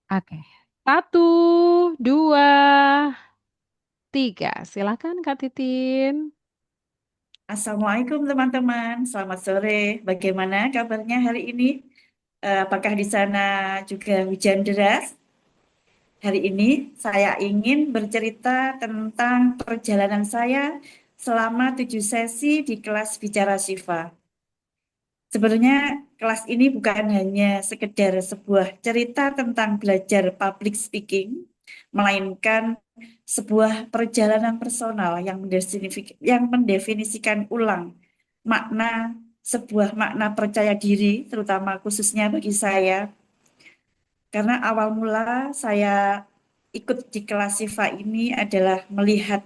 Oke. Satu, dua, tiga. Silakan Kak Titin. Assalamualaikum teman-teman, selamat sore. Bagaimana kabarnya hari ini? Apakah di sana juga hujan deras? Hari ini saya ingin bercerita tentang perjalanan saya selama 7 sesi di kelas Bicara Shiva. Sebenarnya kelas ini bukan hanya sekedar sebuah cerita tentang belajar public speaking, melainkan sebuah perjalanan personal yang mendefinisikan ulang makna sebuah makna percaya diri, terutama khususnya bagi saya, karena awal mula saya ikut di kelas Siva ini adalah melihat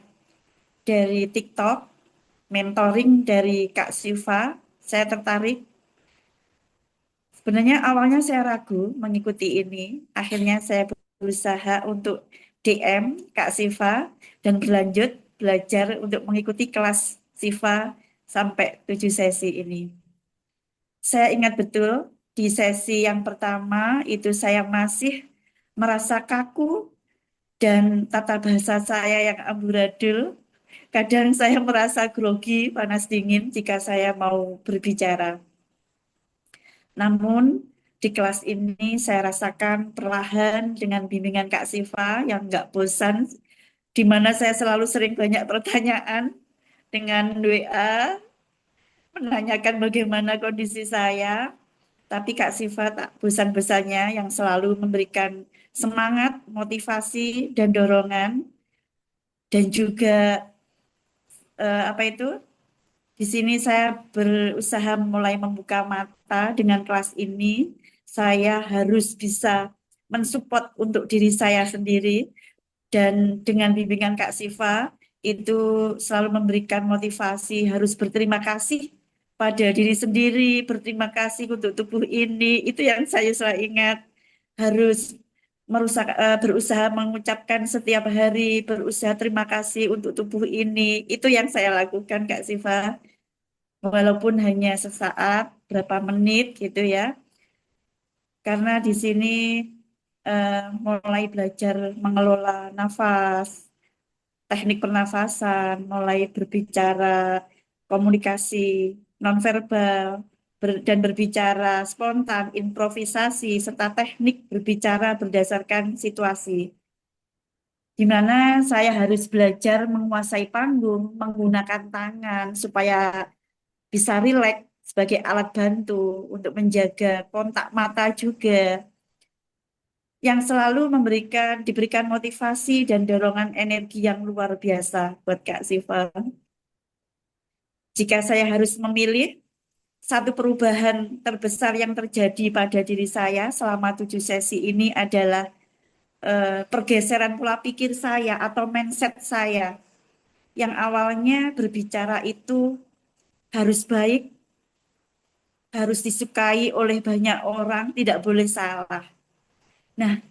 dari TikTok, mentoring dari Kak Siva, saya tertarik. Sebenarnya awalnya saya ragu mengikuti ini. Akhirnya saya berusaha untuk DM Kak Siva dan berlanjut belajar untuk mengikuti kelas Siva sampai 7 sesi ini. Saya ingat betul di sesi yang pertama itu saya masih merasa kaku dan tata bahasa saya yang amburadul. Kadang saya merasa grogi, panas dingin jika saya mau berbicara. Namun di kelas ini saya rasakan perlahan dengan bimbingan Kak Siva yang nggak bosan, di mana saya selalu sering banyak pertanyaan dengan WA, menanyakan bagaimana kondisi saya. Tapi Kak Siva tak bosan-bosannya yang selalu memberikan semangat, motivasi, dan dorongan. Dan juga apa itu? Di sini saya berusaha mulai membuka mata dengan kelas ini. Saya harus bisa mensupport untuk diri saya sendiri dan dengan bimbingan Kak Siva itu selalu memberikan motivasi harus berterima kasih pada diri sendiri, berterima kasih untuk tubuh ini. Itu yang saya selalu ingat. Harus berusaha mengucapkan setiap hari, berusaha terima kasih untuk tubuh ini. Itu yang saya lakukan Kak Siva walaupun hanya sesaat, berapa menit gitu ya. Karena di sini eh, mulai belajar mengelola nafas, teknik pernafasan, mulai berbicara, komunikasi nonverbal, dan berbicara spontan, improvisasi, serta teknik berbicara berdasarkan situasi. Di mana saya harus belajar menguasai panggung, menggunakan tangan supaya bisa rileks sebagai alat bantu untuk menjaga kontak mata juga yang selalu diberikan motivasi dan dorongan energi yang luar biasa buat Kak Siva. Jika saya harus memilih satu perubahan terbesar yang terjadi pada diri saya selama 7 sesi ini adalah pergeseran pola pikir saya atau mindset saya yang awalnya berbicara itu harus baik, harus disukai oleh banyak orang, tidak boleh salah. Nah,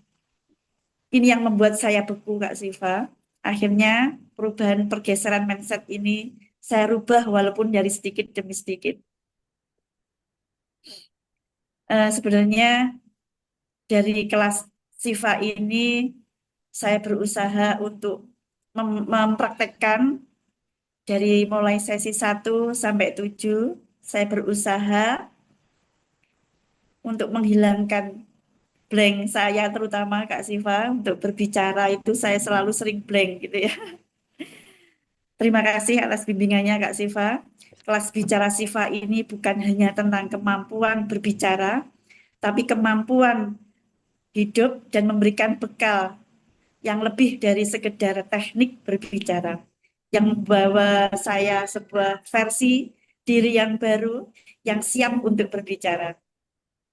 ini yang membuat saya beku, Kak Siva. Akhirnya perubahan pergeseran mindset ini saya rubah walaupun dari sedikit demi sedikit. Sebenarnya dari kelas Siva ini saya berusaha untuk mempraktekkan dari mulai sesi 1 sampai 7. Saya berusaha untuk menghilangkan blank saya terutama Kak Siva untuk berbicara itu saya selalu sering blank gitu ya. Terima kasih atas bimbingannya Kak Siva. Kelas bicara Siva ini bukan hanya tentang kemampuan berbicara, tapi kemampuan hidup dan memberikan bekal yang lebih dari sekedar teknik berbicara. Yang membawa saya sebuah versi diri yang baru yang siap untuk berbicara.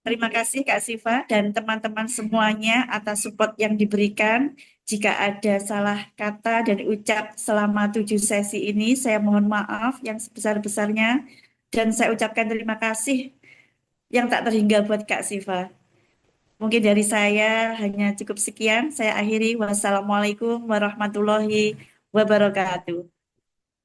Terima kasih Kak Siva dan teman-teman semuanya atas support yang diberikan. Jika ada salah kata dan ucap selama 7 sesi ini, saya mohon maaf yang sebesar-besarnya dan saya ucapkan terima kasih yang tak terhingga buat Kak Siva. Mungkin dari saya hanya cukup sekian. Saya akhiri. Wassalamualaikum warahmatullahi wabarakatuh.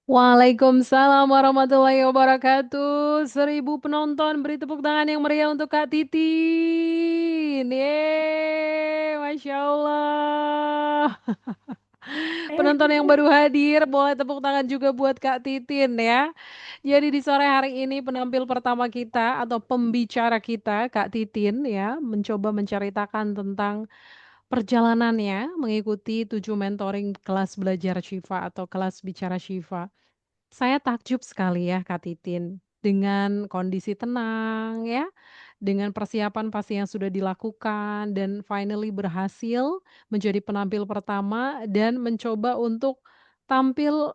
Waalaikumsalam warahmatullahi wabarakatuh. 1.000 penonton beri tepuk tangan yang meriah untuk Kak Titin. Yeay, Masya Masya Allah. Eh, Penonton yang baru hadir, boleh tepuk tangan juga buat Kak Titin ya. Jadi di sore hari ini penampil pertama kita atau pembicara kita, Kak Titin ya, mencoba menceritakan tentang perjalanannya mengikuti 7 mentoring kelas belajar Syifa atau kelas bicara Syifa. Saya takjub sekali ya Kak Titin, dengan kondisi tenang ya, dengan persiapan pasti yang sudah dilakukan dan finally berhasil menjadi penampil pertama dan mencoba untuk tampil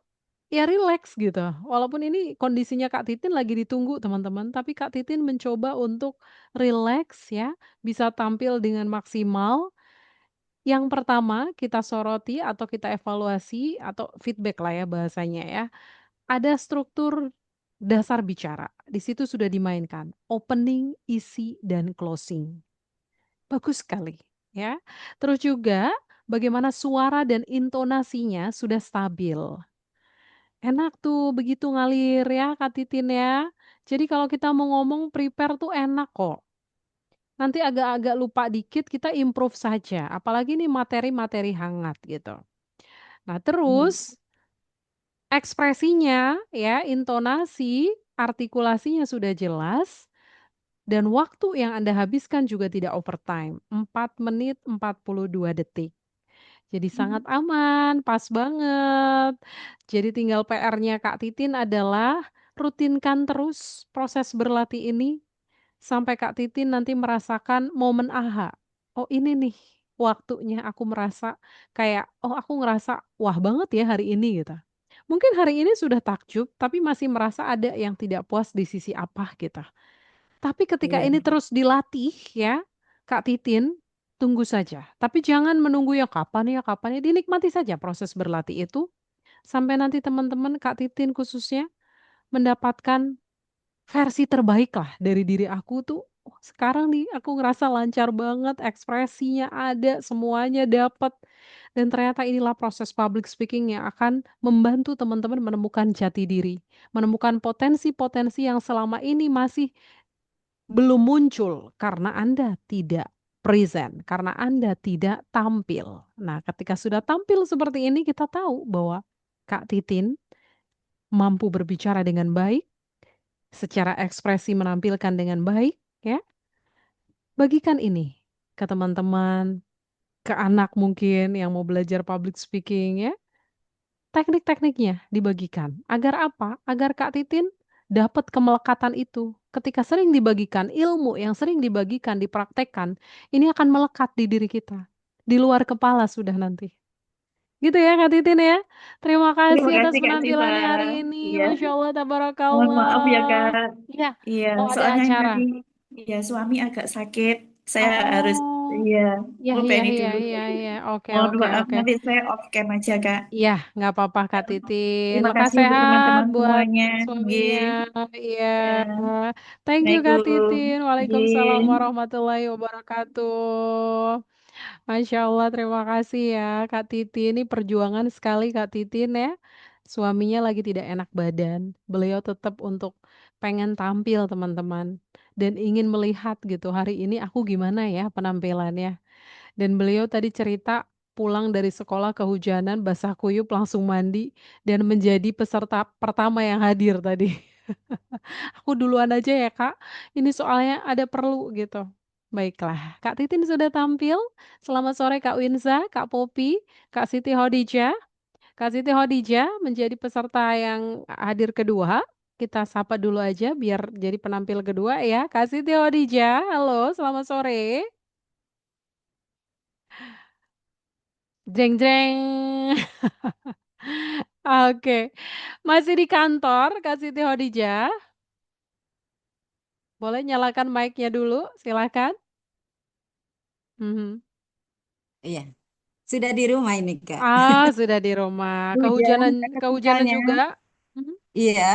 ya rileks gitu. Walaupun ini kondisinya Kak Titin lagi ditunggu teman-teman, tapi Kak Titin mencoba untuk rileks ya, bisa tampil dengan maksimal. Yang pertama kita soroti atau kita evaluasi atau feedback lah ya bahasanya ya. Ada struktur dasar bicara, di situ sudah dimainkan, opening, isi, dan closing. Bagus sekali, ya. Terus juga bagaimana suara dan intonasinya sudah stabil. Enak tuh begitu ngalir ya Kak Titin ya. Jadi kalau kita mau ngomong prepare tuh enak kok. Nanti agak-agak lupa dikit kita improve saja, apalagi nih materi-materi hangat gitu. Nah terus ekspresinya ya, intonasi, artikulasinya sudah jelas, dan waktu yang Anda habiskan juga tidak overtime, 4 menit 42 detik. Jadi sangat aman, pas banget. Jadi tinggal PR-nya Kak Titin adalah rutinkan terus proses berlatih ini sampai Kak Titin nanti merasakan momen aha, "Oh ini nih waktunya aku merasa kayak, oh aku ngerasa wah banget ya hari ini," gitu. Mungkin hari ini sudah takjub, tapi masih merasa ada yang tidak puas di sisi apa gitu. Tapi ketika iya. ini terus dilatih ya, Kak Titin, tunggu saja. Tapi jangan menunggu ya, kapan ya, dinikmati saja proses berlatih itu, sampai nanti teman-teman, Kak Titin khususnya, mendapatkan versi terbaik lah dari diri aku tuh, "Oh sekarang nih aku ngerasa lancar banget, ekspresinya ada, semuanya dapat." Dan ternyata inilah proses public speaking yang akan membantu teman-teman menemukan jati diri, menemukan potensi-potensi yang selama ini masih belum muncul karena Anda tidak present, karena Anda tidak tampil. Nah, ketika sudah tampil seperti ini kita tahu bahwa Kak Titin mampu berbicara dengan baik, secara ekspresi menampilkan dengan baik, ya. Bagikan ini ke teman-teman, ke anak mungkin yang mau belajar public speaking ya. Teknik-tekniknya dibagikan. Agar apa? Agar Kak Titin dapat kemelekatan itu. Ketika sering dibagikan, ilmu yang sering dibagikan, dipraktekkan, ini akan melekat di diri kita. Di luar kepala sudah nanti. Gitu ya Kak Titin ya. Terima Terima kasih atas kasih Kak Siva. penampilannya hari ini. Iya, Masya Allah, mohon maaf ya Kak. tabarakallah. Iya, Iya, mau ada soalnya tadi acara. ya suami agak sakit. Saya harus Oh, iya iya iya ngopeni iya dulu. iya iya. Oke Mohon oke maaf oke. nanti saya off cam aja Kak. Iya, nggak apa-apa Kak Titin. Terima Lekas kasih untuk sehat teman-teman buat semuanya. suaminya. Nggih. Iya. Ya. Thank you Kak Assalamualaikum. Titin. Waalaikumsalam Nggih. warahmatullahi wabarakatuh. Masya Allah, terima kasih ya Kak Titi. Ini perjuangan sekali Kak Titin ya. Suaminya lagi tidak enak badan. Beliau tetap untuk pengen tampil teman-teman. Dan ingin melihat gitu hari ini aku gimana ya penampilannya. Dan beliau tadi cerita pulang dari sekolah kehujanan, basah kuyup, langsung mandi, dan menjadi peserta pertama yang hadir tadi. Aku duluan aja ya Kak, ini soalnya ada perlu gitu. Baiklah, Kak Titin sudah tampil. Selamat sore Kak Winza, Kak Popi, Kak Siti Hodijah. Kak Siti Hodijah menjadi peserta yang hadir kedua. Kita sapa dulu aja biar jadi penampil kedua ya. Kak Siti Hodijah, halo, selamat sore. Jeng jeng. Oke. Masih di kantor Kak Siti Hodijah? Boleh nyalakan mic-nya dulu, silakan. Mhm. Iya, sudah di rumah ini, Kak. Ah, sudah di rumah. Hujan, Kehujanan kehujanan ketika juga? Mhm. iya,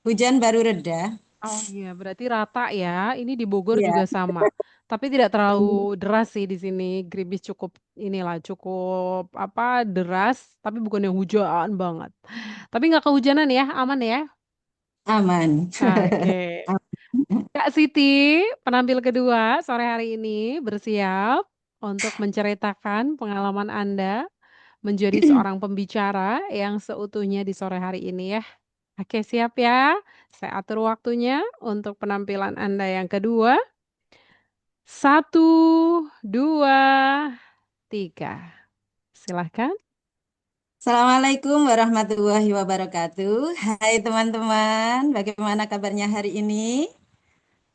hujan baru reda. Oh iya, berarti rata ya. Ini di Bogor Iya. juga sama. Tapi tidak terlalu deras sih di sini. Gerimis cukup inilah, cukup apa, deras, tapi bukan yang hujan banget. Tapi nggak kehujanan ya, aman ya? Aman. Oke. Kak Siti, penampil kedua sore hari ini, bersiap. untuk menceritakan pengalaman Anda menjadi seorang pembicara yang seutuhnya di sore hari ini ya. Oke, siap ya? Saya atur waktunya untuk penampilan Anda yang kedua. Satu, 2, 3. Silahkan. Assalamualaikum warahmatullahi wabarakatuh. Hai teman-teman, bagaimana kabarnya hari ini?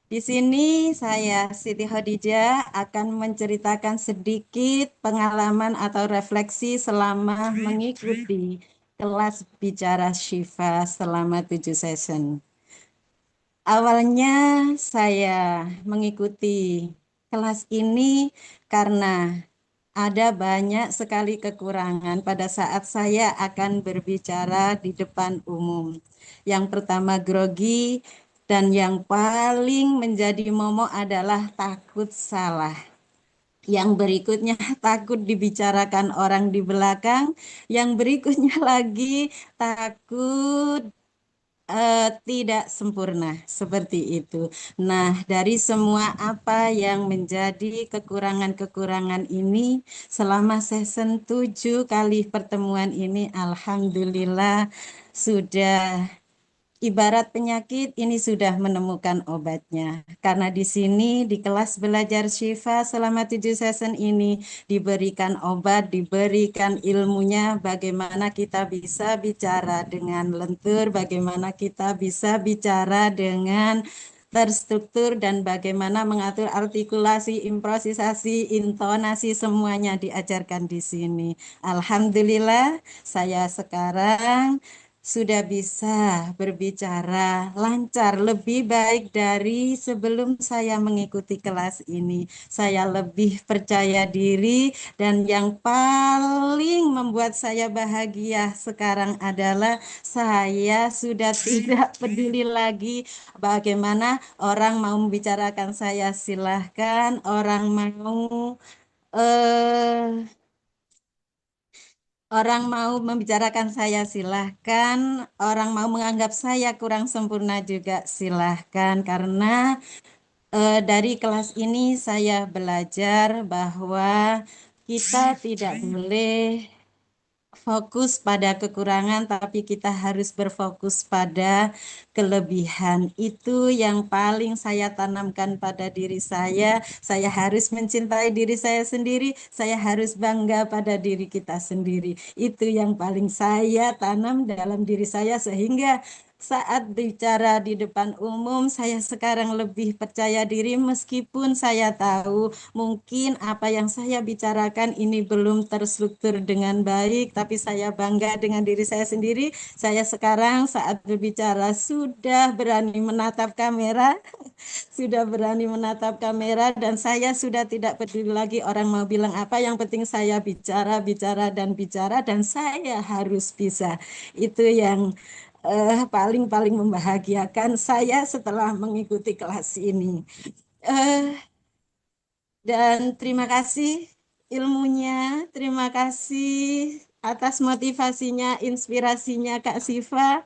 Di sini saya Siti Khadijah akan menceritakan sedikit pengalaman atau refleksi selama mengikuti kelas bicara Shifa selama 7 session. Awalnya saya mengikuti kelas ini karena ada banyak sekali kekurangan pada saat saya akan berbicara di depan umum. Yang pertama grogi dan yang paling menjadi momok adalah takut salah. Yang berikutnya takut dibicarakan orang di belakang. Yang berikutnya lagi takut tidak sempurna seperti itu. Nah, dari semua apa yang menjadi kekurangan-kekurangan ini selama season 7 kali pertemuan ini, alhamdulillah sudah ibarat penyakit ini sudah menemukan obatnya. Karena di sini di kelas belajar Syifa selama 7 season ini diberikan obat, diberikan ilmunya bagaimana kita bisa bicara dengan lentur, bagaimana kita bisa bicara dengan terstruktur dan bagaimana mengatur artikulasi, improvisasi, intonasi semuanya diajarkan di sini. Alhamdulillah saya sekarang sudah bisa berbicara lancar, lebih baik dari sebelum saya mengikuti kelas ini. Saya lebih percaya diri dan yang paling membuat saya bahagia sekarang adalah saya sudah tidak peduli lagi bagaimana orang mau membicarakan saya, silahkan. Orang mau eh Orang mau membicarakan saya silahkan, orang mau menganggap saya kurang sempurna juga silahkan. Karena dari kelas ini saya belajar bahwa kita tidak boleh fokus pada kekurangan, tapi kita harus berfokus pada kelebihan. Itu yang paling saya tanamkan pada diri saya. Saya harus mencintai diri saya sendiri, saya harus bangga pada diri kita sendiri. Itu yang paling saya tanam dalam diri saya sehingga saat bicara di depan umum, saya sekarang lebih percaya diri meskipun saya tahu mungkin apa yang saya bicarakan ini belum terstruktur dengan baik, tapi saya bangga dengan diri saya sendiri. Saya sekarang saat berbicara sudah berani menatap kamera, sudah berani menatap kamera dan saya sudah tidak peduli lagi orang mau bilang apa, yang penting saya bicara, bicara dan bicara dan saya harus bisa. Itu yang paling-paling membahagiakan saya setelah mengikuti kelas ini. Eh, dan terima kasih ilmunya, terima kasih atas motivasinya, inspirasinya Kak Siva.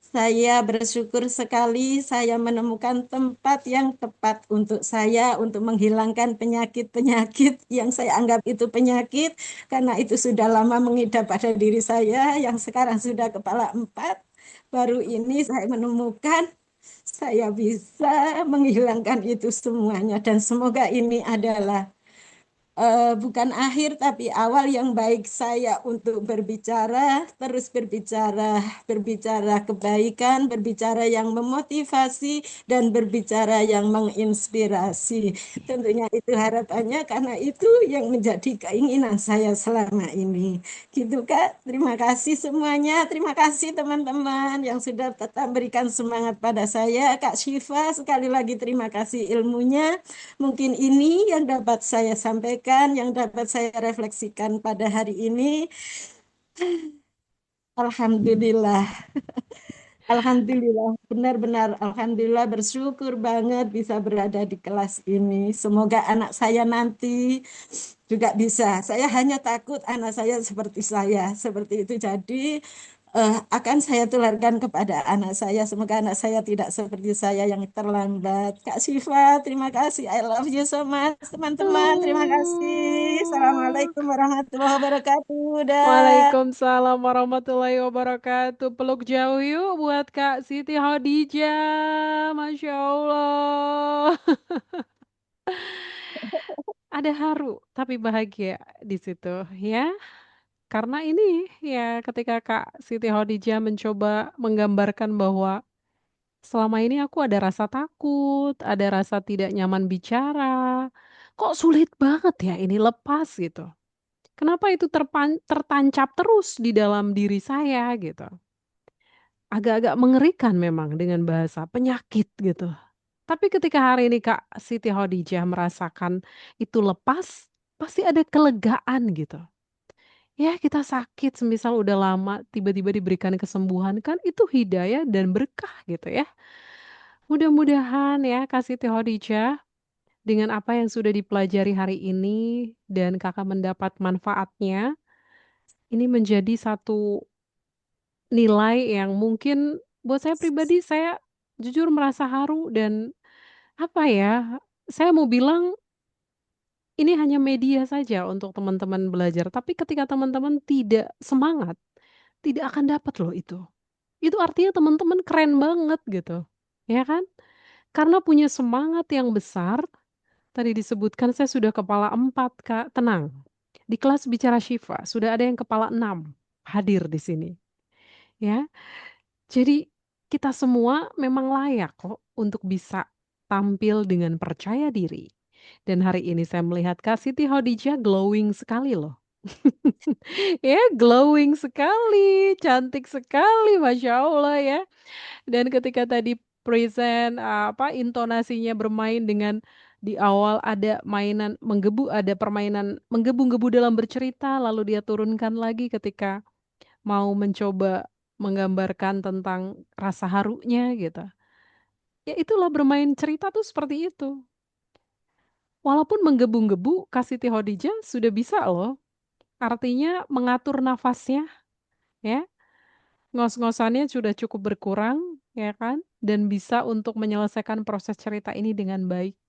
Saya bersyukur sekali saya menemukan tempat yang tepat untuk saya untuk menghilangkan penyakit-penyakit yang saya anggap itu penyakit karena itu sudah lama mengidap pada diri saya yang sekarang sudah kepala 4. Baru ini saya menemukan saya bisa menghilangkan itu semuanya dan semoga ini adalah bukan akhir tapi awal yang baik saya untuk berbicara, terus berbicara, berbicara kebaikan, berbicara yang memotivasi dan berbicara yang menginspirasi. Tentunya itu harapannya karena itu yang menjadi keinginan saya selama ini. Gitu Kak, terima kasih semuanya, terima kasih teman-teman yang sudah tetap berikan semangat pada saya. Kak Syifa, sekali lagi terima kasih ilmunya. Mungkin ini yang dapat saya sampaikan, yang dapat saya refleksikan pada hari ini. Alhamdulillah, Alhamdulillah, benar-benar Alhamdulillah bersyukur banget bisa berada di kelas ini. Semoga anak saya nanti juga bisa. Saya hanya takut anak saya seperti saya, seperti itu. Jadi akan saya tularkan kepada anak saya. Semoga anak saya tidak seperti saya yang terlambat. Kak Syifa, terima kasih. I love you so much, teman-teman. Terima kasih. Oh. Assalamualaikum warahmatullahi wabarakatuh. Dah. Waalaikumsalam warahmatullahi wabarakatuh. Peluk jauh yuk buat Kak Siti Khadijah. Masya Allah. Ada haru, tapi bahagia di situ ya. Karena ini ya ketika Kak Siti Khadijah mencoba menggambarkan bahwa selama ini aku ada rasa takut, ada rasa tidak nyaman bicara. Kok sulit banget ya ini lepas gitu. Kenapa itu tertancap terus di dalam diri saya gitu. Agak-agak mengerikan memang dengan bahasa penyakit gitu. Tapi ketika hari ini Kak Siti Khadijah merasakan itu lepas, pasti ada kelegaan gitu. Ya kita sakit semisal udah lama tiba-tiba diberikan kesembuhan kan itu hidayah dan berkah gitu ya. Mudah-mudahan ya Kak Siti Khadijah dengan apa yang sudah dipelajari hari ini dan Kakak mendapat manfaatnya, ini menjadi satu nilai yang mungkin buat saya pribadi saya jujur merasa haru dan apa ya, saya mau bilang ini hanya media saja untuk teman-teman belajar, tapi ketika teman-teman tidak semangat, tidak akan dapat loh itu. Itu artinya teman-teman keren banget gitu, ya kan? Karena punya semangat yang besar, tadi disebutkan saya sudah kepala 4 Kak, tenang. Di kelas bicara Syifa sudah ada yang kepala 6 hadir di sini, ya. Jadi kita semua memang layak kok untuk bisa tampil dengan percaya diri. Dan hari ini saya melihat Kak Siti Khadijah glowing sekali loh. Ya, glowing sekali, cantik sekali, Masya Allah ya. Dan ketika tadi present, intonasinya bermain dengan di awal ada mainan menggebu, ada permainan menggebu-gebu dalam bercerita, lalu dia turunkan lagi ketika mau mencoba menggambarkan tentang rasa harunya gitu. Ya itulah bermain cerita tuh seperti itu. Walaupun menggebu-gebu, Kak Siti Khadijah sudah bisa loh. Artinya mengatur nafasnya ya, ngos-ngosannya sudah cukup berkurang ya kan, dan bisa untuk menyelesaikan proses cerita ini dengan baik.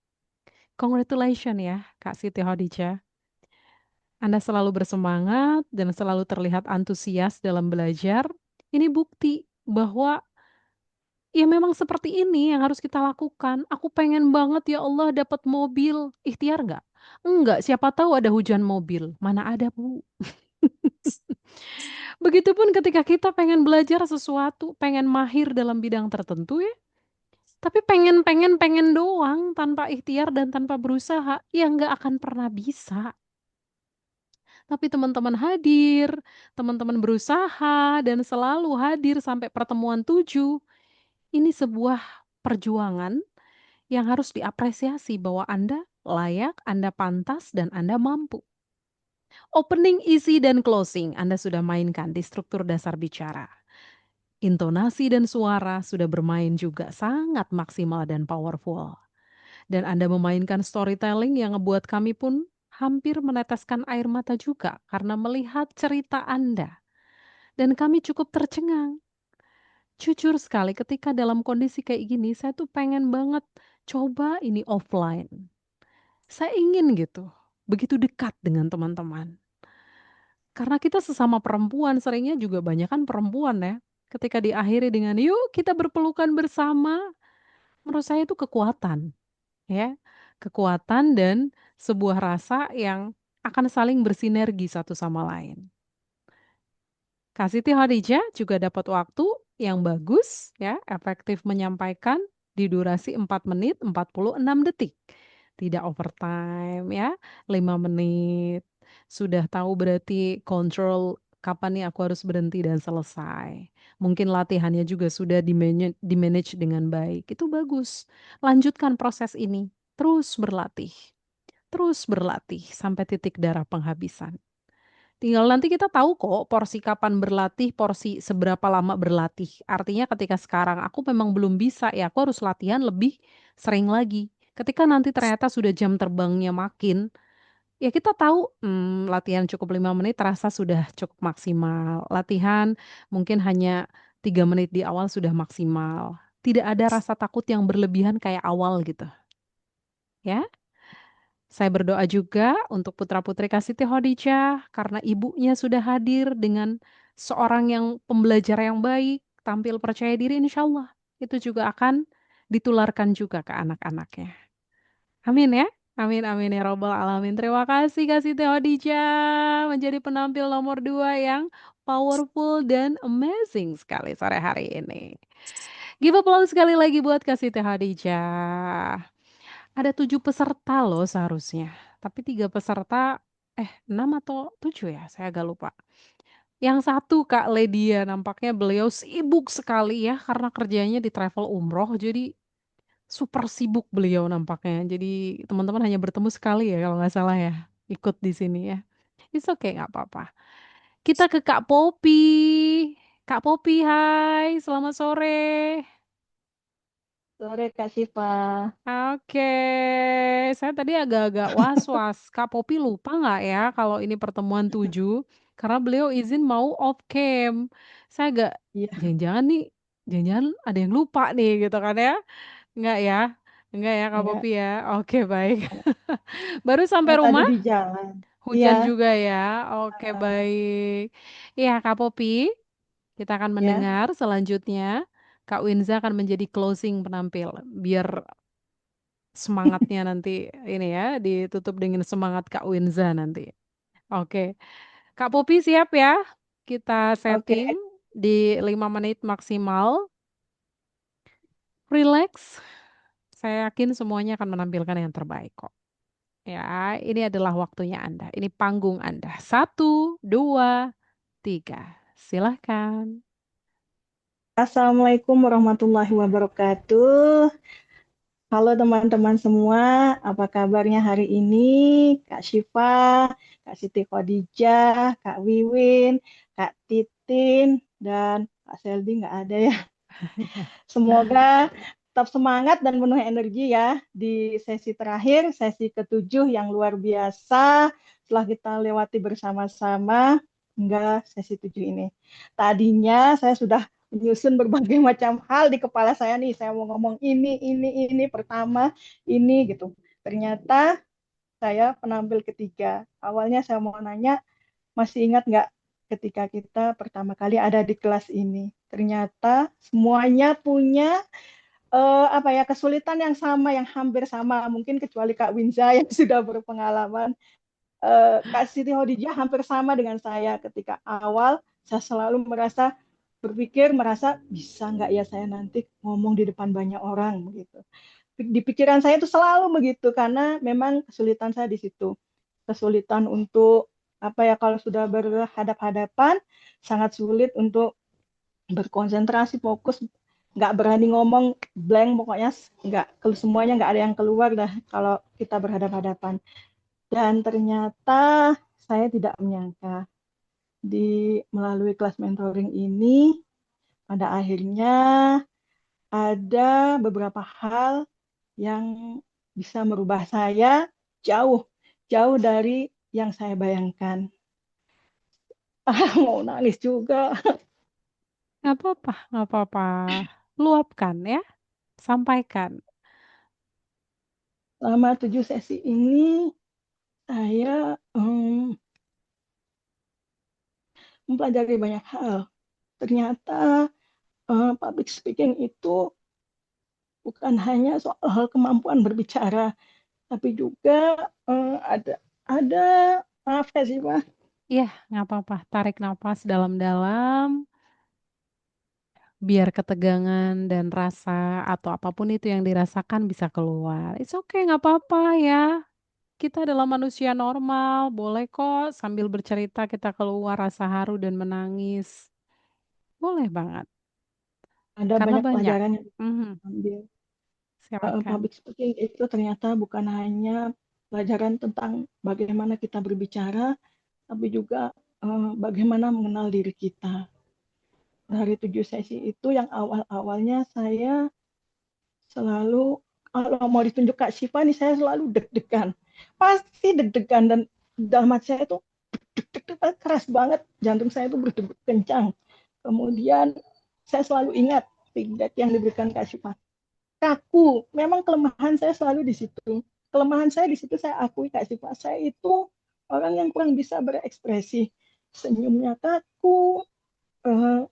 Congratulations ya Kak Siti Khadijah. Anda selalu bersemangat dan selalu terlihat antusias dalam belajar. Ini bukti bahwa ya memang seperti ini yang harus kita lakukan. Aku pengen banget ya Allah dapat mobil. Ikhtiar nggak? Enggak, siapa tahu ada hujan mobil. Mana ada, Bu. Begitupun ketika kita pengen belajar sesuatu, pengen mahir dalam bidang tertentu ya, tapi pengen doang tanpa ikhtiar dan tanpa berusaha, ya nggak akan pernah bisa. Tapi teman-teman hadir, teman-teman berusaha dan selalu hadir sampai pertemuan 7. Ini sebuah perjuangan yang harus diapresiasi bahwa Anda layak, Anda pantas, dan Anda mampu. Opening, isi, dan closing Anda sudah mainkan di struktur dasar bicara. Intonasi dan suara sudah bermain juga sangat maksimal dan powerful. Dan Anda memainkan storytelling yang ngebuat kami pun hampir meneteskan air mata juga karena melihat cerita Anda. Dan kami cukup tercengang. Jujur sekali ketika dalam kondisi kayak gini, saya tuh pengen banget coba ini offline. Saya ingin gitu, begitu dekat dengan teman-teman. Karena kita sesama perempuan, seringnya juga banyak kan perempuan ya. Ketika diakhiri dengan, "Yuk kita berpelukan bersama." Menurut saya itu kekuatan, ya. Kekuatan dan sebuah rasa yang akan saling bersinergi satu sama lain. Kak Siti Khadijah juga dapat waktu yang bagus ya, efektif menyampaikan di durasi 4 menit 46 detik. Tidak overtime ya, 5 menit. Sudah tahu berarti kontrol kapan nih aku harus berhenti dan selesai. Mungkin latihannya juga sudah di-manage dengan baik. Itu bagus. Lanjutkan proses ini. Terus berlatih sampai titik darah penghabisan. Tinggal nanti kita tahu kok porsi kapan berlatih, porsi seberapa lama berlatih. Artinya ketika sekarang aku memang belum bisa ya, aku harus latihan lebih sering lagi. Ketika nanti ternyata sudah jam terbangnya makin, Ya kita tahu latihan cukup 5 menit terasa sudah cukup maksimal. Latihan mungkin hanya 3 menit di awal sudah maksimal. Tidak ada rasa takut yang berlebihan kayak awal gitu, ya. Saya berdoa juga untuk putra-putri Kak Siti Khadijah karena ibunya sudah hadir dengan seorang yang pembelajar yang baik, tampil percaya diri insya Allah. Itu juga akan ditularkan juga ke anak-anaknya. Amin ya. Amin amin ya robbal alamin. Terima kasih Kak Siti Khadijah menjadi penampil nomor 2 yang powerful dan amazing sekali sore hari ini. Give applause sekali lagi buat Kak Siti Khadijah. Ada 7 peserta loh seharusnya, tapi 3 peserta 6 atau 7 ya? Saya agak lupa. Yang satu Kak Ledia, nampaknya beliau sibuk sekali ya karena kerjanya di travel umroh, jadi super sibuk beliau nampaknya. Jadi teman-teman hanya bertemu sekali ya kalau nggak salah ya, ikut di sini ya. It's okay, nggak apa-apa. Kita ke Kak Popi. Kak Popi, hai, selamat sore. Sore Kak Siva. Oke, saya tadi agak-agak was-was. Kak Popi lupa nggak ya kalau ini pertemuan 7? Karena beliau izin mau off cam. Saya agak, Iya, jangan-jangan nih, jangan-jangan ada yang lupa nih gitu kan ya? Enggak ya? Enggak ya Kak enggak. Popi ya? Oke, baik. Baru sampai Saya tadi rumah? di jalan. Iya, Hujan juga ya? Oke, baik. Iya Kak Popi, kita akan ya. mendengar selanjutnya. Kak Winza akan menjadi closing penampil. Biar semangatnya nanti ini ya, ditutup dengan semangat Kak Winza nanti. Oke. Kak Popi siap ya? Kita Oke, setting di 5 menit maksimal. Relax. Saya yakin semuanya akan menampilkan yang terbaik kok. Ya, ini adalah waktunya Anda. Ini panggung Anda. Satu, dua, tiga. Silahkan. Assalamualaikum warahmatullahi wabarakatuh. Halo teman-teman semua, apa kabarnya hari ini? Kak Syifa, Kak Siti Khadijah, Kak Wiwin, Kak Titin, dan Kak Seldi nggak ada ya. Semoga tetap semangat dan penuh energi ya di sesi terakhir, sesi ketujuh yang luar biasa setelah kita lewati bersama-sama hingga sesi 7 ini. Tadinya saya sudah menyusun berbagai macam hal di kepala saya nih, saya mau ngomong ini, pertama, ini gitu. Ternyata saya penampil ketiga. Awalnya saya mau nanya, masih ingat nggak ketika kita pertama kali ada di kelas ini? Ternyata semuanya punya apa ya kesulitan yang sama, yang hampir sama, mungkin kecuali Kak Winza yang sudah berpengalaman. Kak Siti Hodijah hampir sama dengan saya ketika awal. Saya selalu merasa bisa nggak ya saya nanti ngomong di depan banyak orang begitu. Di pikiran saya itu selalu begitu karena memang kesulitan saya di situ, kesulitan untuk apa ya, kalau sudah berhadap-hadapan sangat sulit untuk berkonsentrasi, fokus, nggak berani ngomong, blank pokoknya, nggak, semuanya nggak ada yang keluar dah kalau kita berhadapan-hadapan. Dan ternyata saya tidak menyangka melalui kelas mentoring ini pada akhirnya ada beberapa hal yang bisa merubah saya jauh jauh dari yang saya bayangkan. Mau nangis juga. Nggak apa-apa, nggak apa-apa. Luapkan ya, sampaikan. Selama 7 sesi ini saya mempelajari banyak hal. Ternyata public speaking itu bukan hanya soal kemampuan berbicara, tapi juga ada maaf ya sih Pak, Iya, nggak apa-apa. Tarik napas dalam-dalam, biar ketegangan dan rasa atau apapun itu yang dirasakan bisa keluar. It's okay, nggak apa-apa ya. Kita adalah manusia normal, boleh kok sambil bercerita kita keluar rasa haru dan menangis. Boleh banget, ada karena banyak banyak. pelajaran yang Mhm, diambil. silakan. Public speaking itu ternyata bukan hanya pelajaran tentang bagaimana kita berbicara, tapi juga bagaimana mengenal diri kita. Dari 7 sesi itu yang awal-awalnya saya selalu, kalau mau ditunjuk Kak Siva nih, saya selalu deg-degan. pasti deg-degan dan dalam hati saya itu deg-degan keras banget, jantung saya itu berdebar kencang. Kemudian saya selalu ingat feedback yang diberikan Kak Syifa. Kaku, memang kelemahan saya selalu di situ. Kelemahan saya di situ saya akui Kak Syifa. Saya itu orang yang kurang bisa berekspresi. Senyumnya kaku,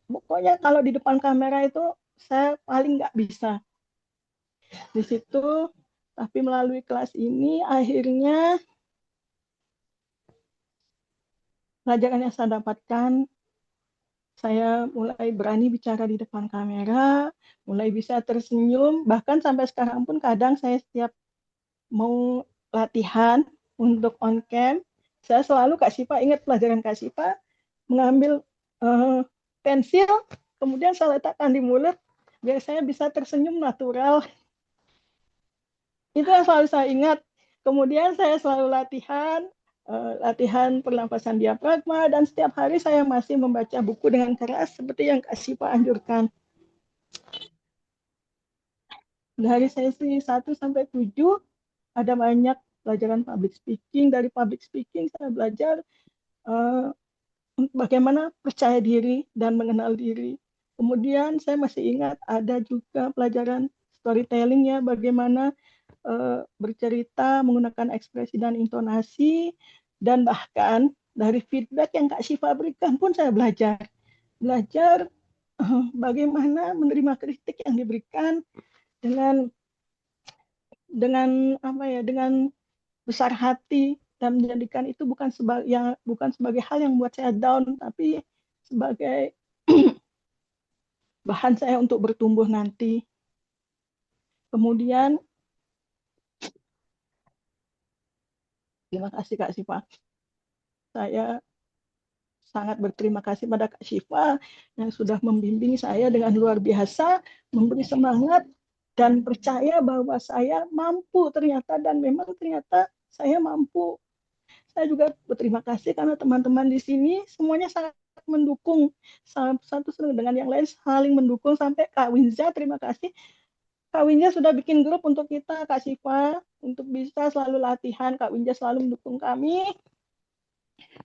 pokoknya kalau di depan kamera itu saya paling nggak bisa di situ. Tapi melalui kelas ini akhirnya pelajaran yang saya dapatkan, saya mulai berani bicara di depan kamera, mulai bisa tersenyum, bahkan sampai sekarang pun kadang saya setiap mau latihan untuk on cam, saya selalu Kak Syifa ingat pelajaran Kak Syifa, mengambil pensil, kemudian saya letakkan di mulut, biar saya bisa tersenyum natural. Itu yang selalu saya ingat. Kemudian saya selalu latihan pernapasan diafragma, dan setiap hari saya masih membaca buku dengan keras seperti yang Kak Syifa anjurkan. Dari sesi 1 sampai 7 ada banyak pelajaran public speaking. Dari public speaking saya belajar bagaimana percaya diri dan mengenal diri. Kemudian saya masih ingat ada juga pelajaran storytelling, ya, bagaimana bercerita menggunakan ekspresi dan intonasi, dan bahkan dari feedback yang Kak Syifa berikan pun saya belajar bagaimana menerima kritik yang diberikan dengan apa ya, dengan besar hati, dan menjadikan itu bukan sebagai hal yang membuat saya down, tapi sebagai bahan saya untuk bertumbuh nanti. Kemudian terima kasih Kak Syifa. Saya sangat berterima kasih pada Kak Syifa yang sudah membimbing saya dengan luar biasa, memberi semangat dan percaya bahwa saya mampu ternyata, dan memang ternyata saya mampu. Saya juga berterima kasih karena teman-teman di sini semuanya sangat mendukung, satu dengan yang lain saling mendukung, sampai Kak Winza, terima kasih. Kak Winja sudah bikin grup untuk kita, Kak Syifa, untuk bisa selalu latihan. Kak Winja selalu mendukung kami.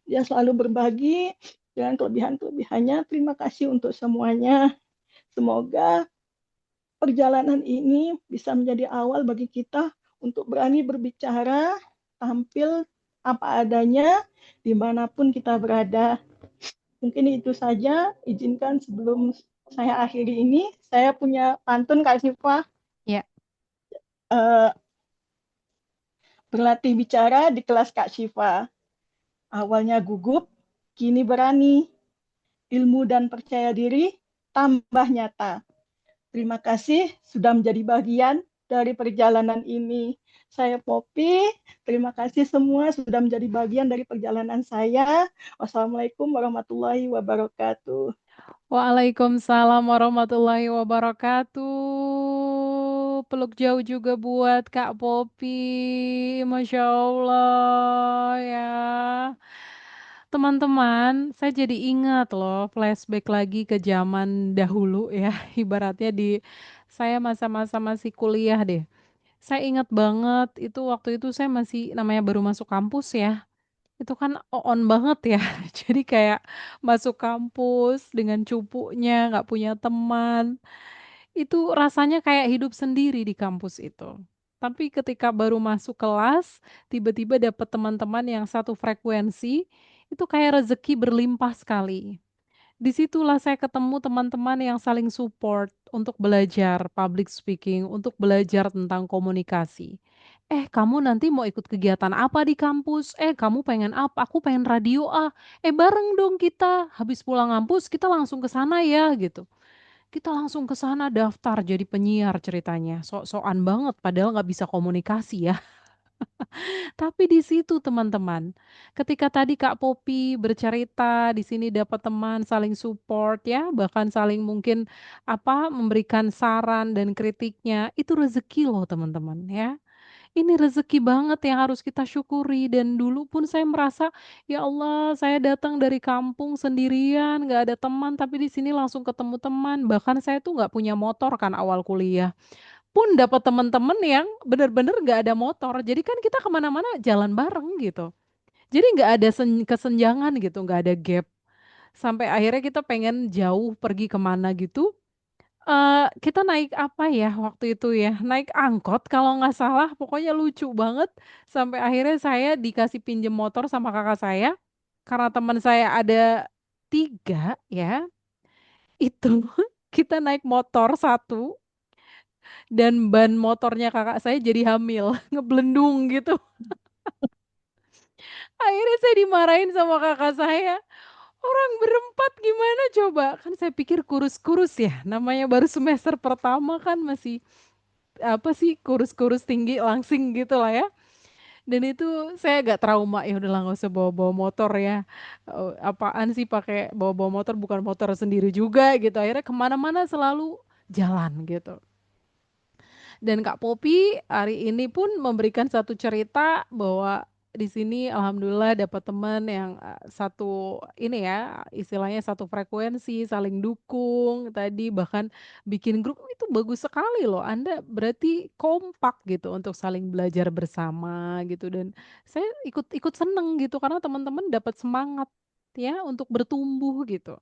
Dia selalu berbagi dengan kelebihan-kelebihannya. Terima kasih untuk semuanya. Semoga perjalanan ini bisa menjadi awal bagi kita untuk berani berbicara, tampil apa adanya, dimanapun kita berada. Mungkin itu saja. Izinkan sebelum saya akhiri ini, saya punya pantun Kak Syifa. Ya. Berlatih bicara di kelas Kak Syifa. Awalnya gugup, kini berani. Ilmu dan percaya diri tambah nyata. Terima kasih sudah menjadi bagian dari perjalanan ini. Saya Poppy, terima kasih semua sudah menjadi bagian dari perjalanan saya. Wassalamualaikum warahmatullahi wabarakatuh. Waalaikumsalam warahmatullahi wabarakatuh. Peluk jauh juga buat Kak Popi. Masya Allah ya. Teman-teman, saya jadi ingat loh flashback lagi ke zaman dahulu ya. Ibaratnya saya masa-masa masih kuliah deh. Saya ingat banget itu waktu itu saya masih namanya baru masuk kampus ya. Itu kan on banget ya. Jadi kayak masuk kampus dengan cupunya, nggak punya teman. Itu rasanya kayak hidup sendiri di kampus itu. Tapi ketika baru masuk kelas, tiba-tiba dapat teman-teman yang satu frekuensi, itu kayak rezeki berlimpah sekali. Disitulah saya ketemu teman-teman yang saling support untuk belajar public speaking, untuk belajar tentang komunikasi. Kamu nanti mau ikut kegiatan apa di kampus? Kamu pengen apa? Aku pengen radio ah. Bareng dong kita. Habis pulang kampus kita langsung ke sana ya gitu. Kita langsung ke sana daftar jadi penyiar ceritanya. Sok-sokan banget padahal nggak bisa komunikasi ya. Tapi di situ teman-teman, ketika tadi Kak Popi bercerita, di sini dapat teman saling support ya, bahkan saling mungkin memberikan saran dan kritiknya, itu rezeki loh teman-teman ya. Ini rezeki banget yang harus kita syukuri, dan dulu pun saya merasa, ya Allah, saya datang dari kampung sendirian, nggak ada teman, tapi di sini langsung ketemu teman. Bahkan saya tuh nggak punya motor kan awal kuliah. pun dapat teman-teman yang benar-benar nggak ada motor. Jadi kan kita kemana-mana jalan bareng gitu. Jadi nggak ada kesenjangan gitu, nggak ada gap. Sampai akhirnya kita pengen jauh pergi kemana gitu. Kita naik apa ya waktu itu ya? Naik angkot kalau nggak salah. Pokoknya lucu banget. Sampai akhirnya saya dikasih pinjem motor sama kakak saya. Karena teman saya ada 3 ya. Itu kita naik motor satu dan ban motornya kakak saya jadi hamil, ngeblendung gitu. Akhirnya saya dimarahin sama kakak saya. Orang berempat gimana coba? Kan saya pikir kurus-kurus ya. Namanya baru semester pertama kan masih apa sih kurus-kurus tinggi langsing gitu lah ya. Dan itu saya agak trauma ya udahlah nggak usah bawa-bawa motor ya. Apaan sih pakai bawa-bawa motor bukan motor sendiri juga gitu. Akhirnya kemana-mana selalu jalan gitu. Dan Kak Popi hari ini pun memberikan satu cerita bahwa di sini alhamdulillah dapat teman yang satu ini ya istilahnya satu frekuensi saling dukung tadi bahkan bikin grup itu bagus sekali loh Anda berarti kompak gitu untuk saling belajar bersama gitu dan saya ikut seneng gitu karena teman-teman dapat semangat ya untuk bertumbuh gitu.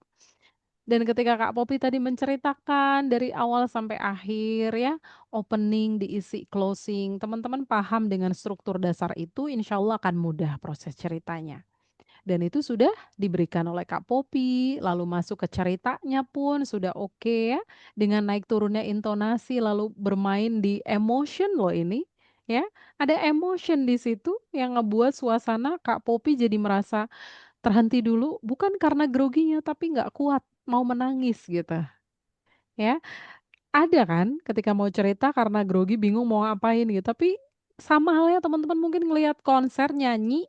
Dan ketika Kak Popi tadi menceritakan dari awal sampai akhir ya, opening diisi closing, teman-teman paham dengan struktur dasar itu, insya Allah akan mudah proses ceritanya. Dan itu sudah diberikan oleh Kak Popi, lalu masuk ke ceritanya pun sudah oke ya, dengan naik turunnya intonasi, lalu bermain di emotion loh ini, ya. Ada emotion di situ yang ngebuat suasana Kak Popi jadi merasa terhenti dulu, bukan karena groginya, tapi nggak kuat, mau menangis gitu, ya. Ada kan ketika mau cerita karena grogi bingung mau ngapain gitu, tapi sama halnya teman-teman mungkin ngelihat konser nyanyi,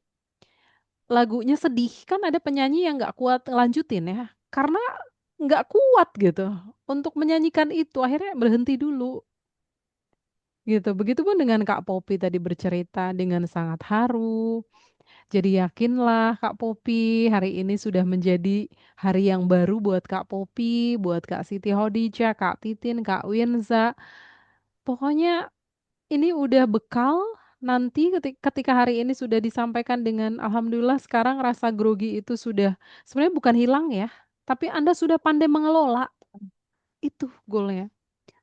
lagunya sedih, kan ada penyanyi yang nggak kuat ngelanjutin ya, karena nggak kuat gitu untuk menyanyikan itu, akhirnya berhenti dulu, gitu. Begitupun dengan Kak Popi tadi bercerita dengan sangat haru. Jadi yakinlah Kak Popi, hari ini sudah menjadi hari yang baru buat Kak Popi, buat Kak Siti Hodijah, Kak Titin, Kak Winza. Pokoknya ini udah bekal nanti ketika hari ini sudah disampaikan dengan alhamdulillah sekarang rasa grogi itu sudah sebenarnya bukan hilang ya, tapi Anda sudah pandai mengelola. Itu goalnya.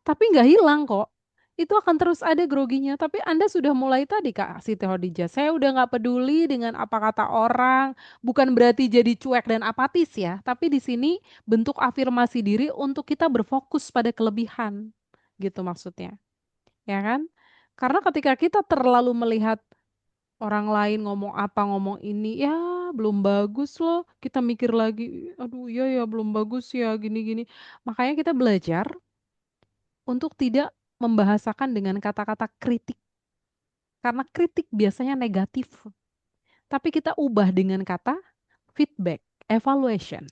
Tapi nggak hilang kok. Itu akan terus ada groginya, tapi Anda sudah mulai tadi Kak Siti Khadijah, saya udah nggak peduli dengan apa kata orang, bukan berarti jadi cuek dan apatis ya, tapi di sini bentuk afirmasi diri untuk kita berfokus pada kelebihan, gitu maksudnya, ya kan? Karena ketika kita terlalu melihat orang lain ngomong apa, ngomong ini, ya belum bagus loh, kita mikir lagi, aduh iya ya belum bagus ya gini-gini. Makanya kita belajar untuk tidak membahasakan dengan kata-kata kritik, karena kritik biasanya negatif. Tapi kita ubah dengan kata feedback, evaluation.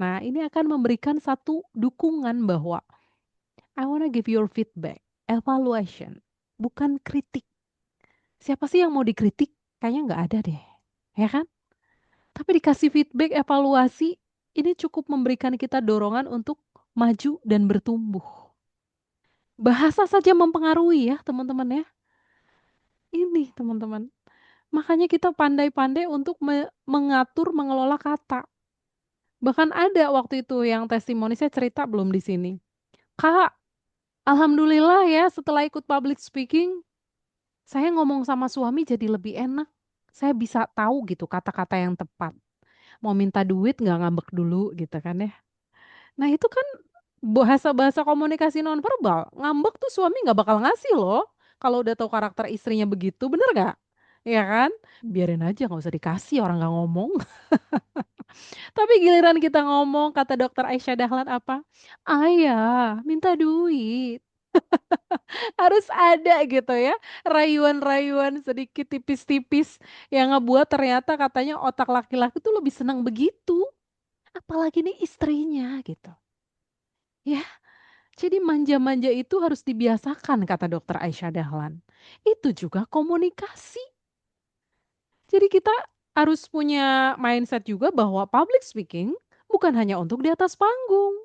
Nah, ini akan memberikan satu dukungan bahwa I wanna give your feedback, evaluation, bukan kritik. Siapa sih yang mau dikritik? Kayaknya nggak ada deh, ya kan? Tapi dikasih feedback, evaluasi, ini cukup memberikan kita dorongan untuk maju dan bertumbuh. Bahasa saja mempengaruhi ya teman-teman ya. Ini teman-teman. Makanya kita pandai-pandai untuk mengatur, mengelola kata. Bahkan ada waktu itu yang testimoni saya cerita belum di sini. Kak, alhamdulillah ya setelah ikut public speaking, saya ngomong sama suami jadi lebih enak. Saya bisa tahu gitu kata-kata yang tepat. Mau minta duit nggak ngambek dulu gitu kan ya. Nah itu kan bahasa-bahasa komunikasi nonverbal. Ngambek tuh suami nggak bakal ngasih loh. Kalau udah tahu karakter istrinya begitu, bener nggak? Ya kan? Biarin aja nggak usah dikasih orang nggak ngomong. Tapi giliran kita ngomong, kata dokter Aisyah Dahlan apa? Ayah, minta duit. Harus ada gitu ya, rayuan-rayuan sedikit tipis-tipis yang ngebuat ternyata katanya otak laki-laki tuh lebih senang begitu. Apalagi nih istrinya gitu. Ya, jadi manja-manja itu harus dibiasakan kata dokter Aisyah Dahlan. Itu juga komunikasi. Jadi kita harus punya mindset juga bahwa public speaking bukan hanya untuk di atas panggung.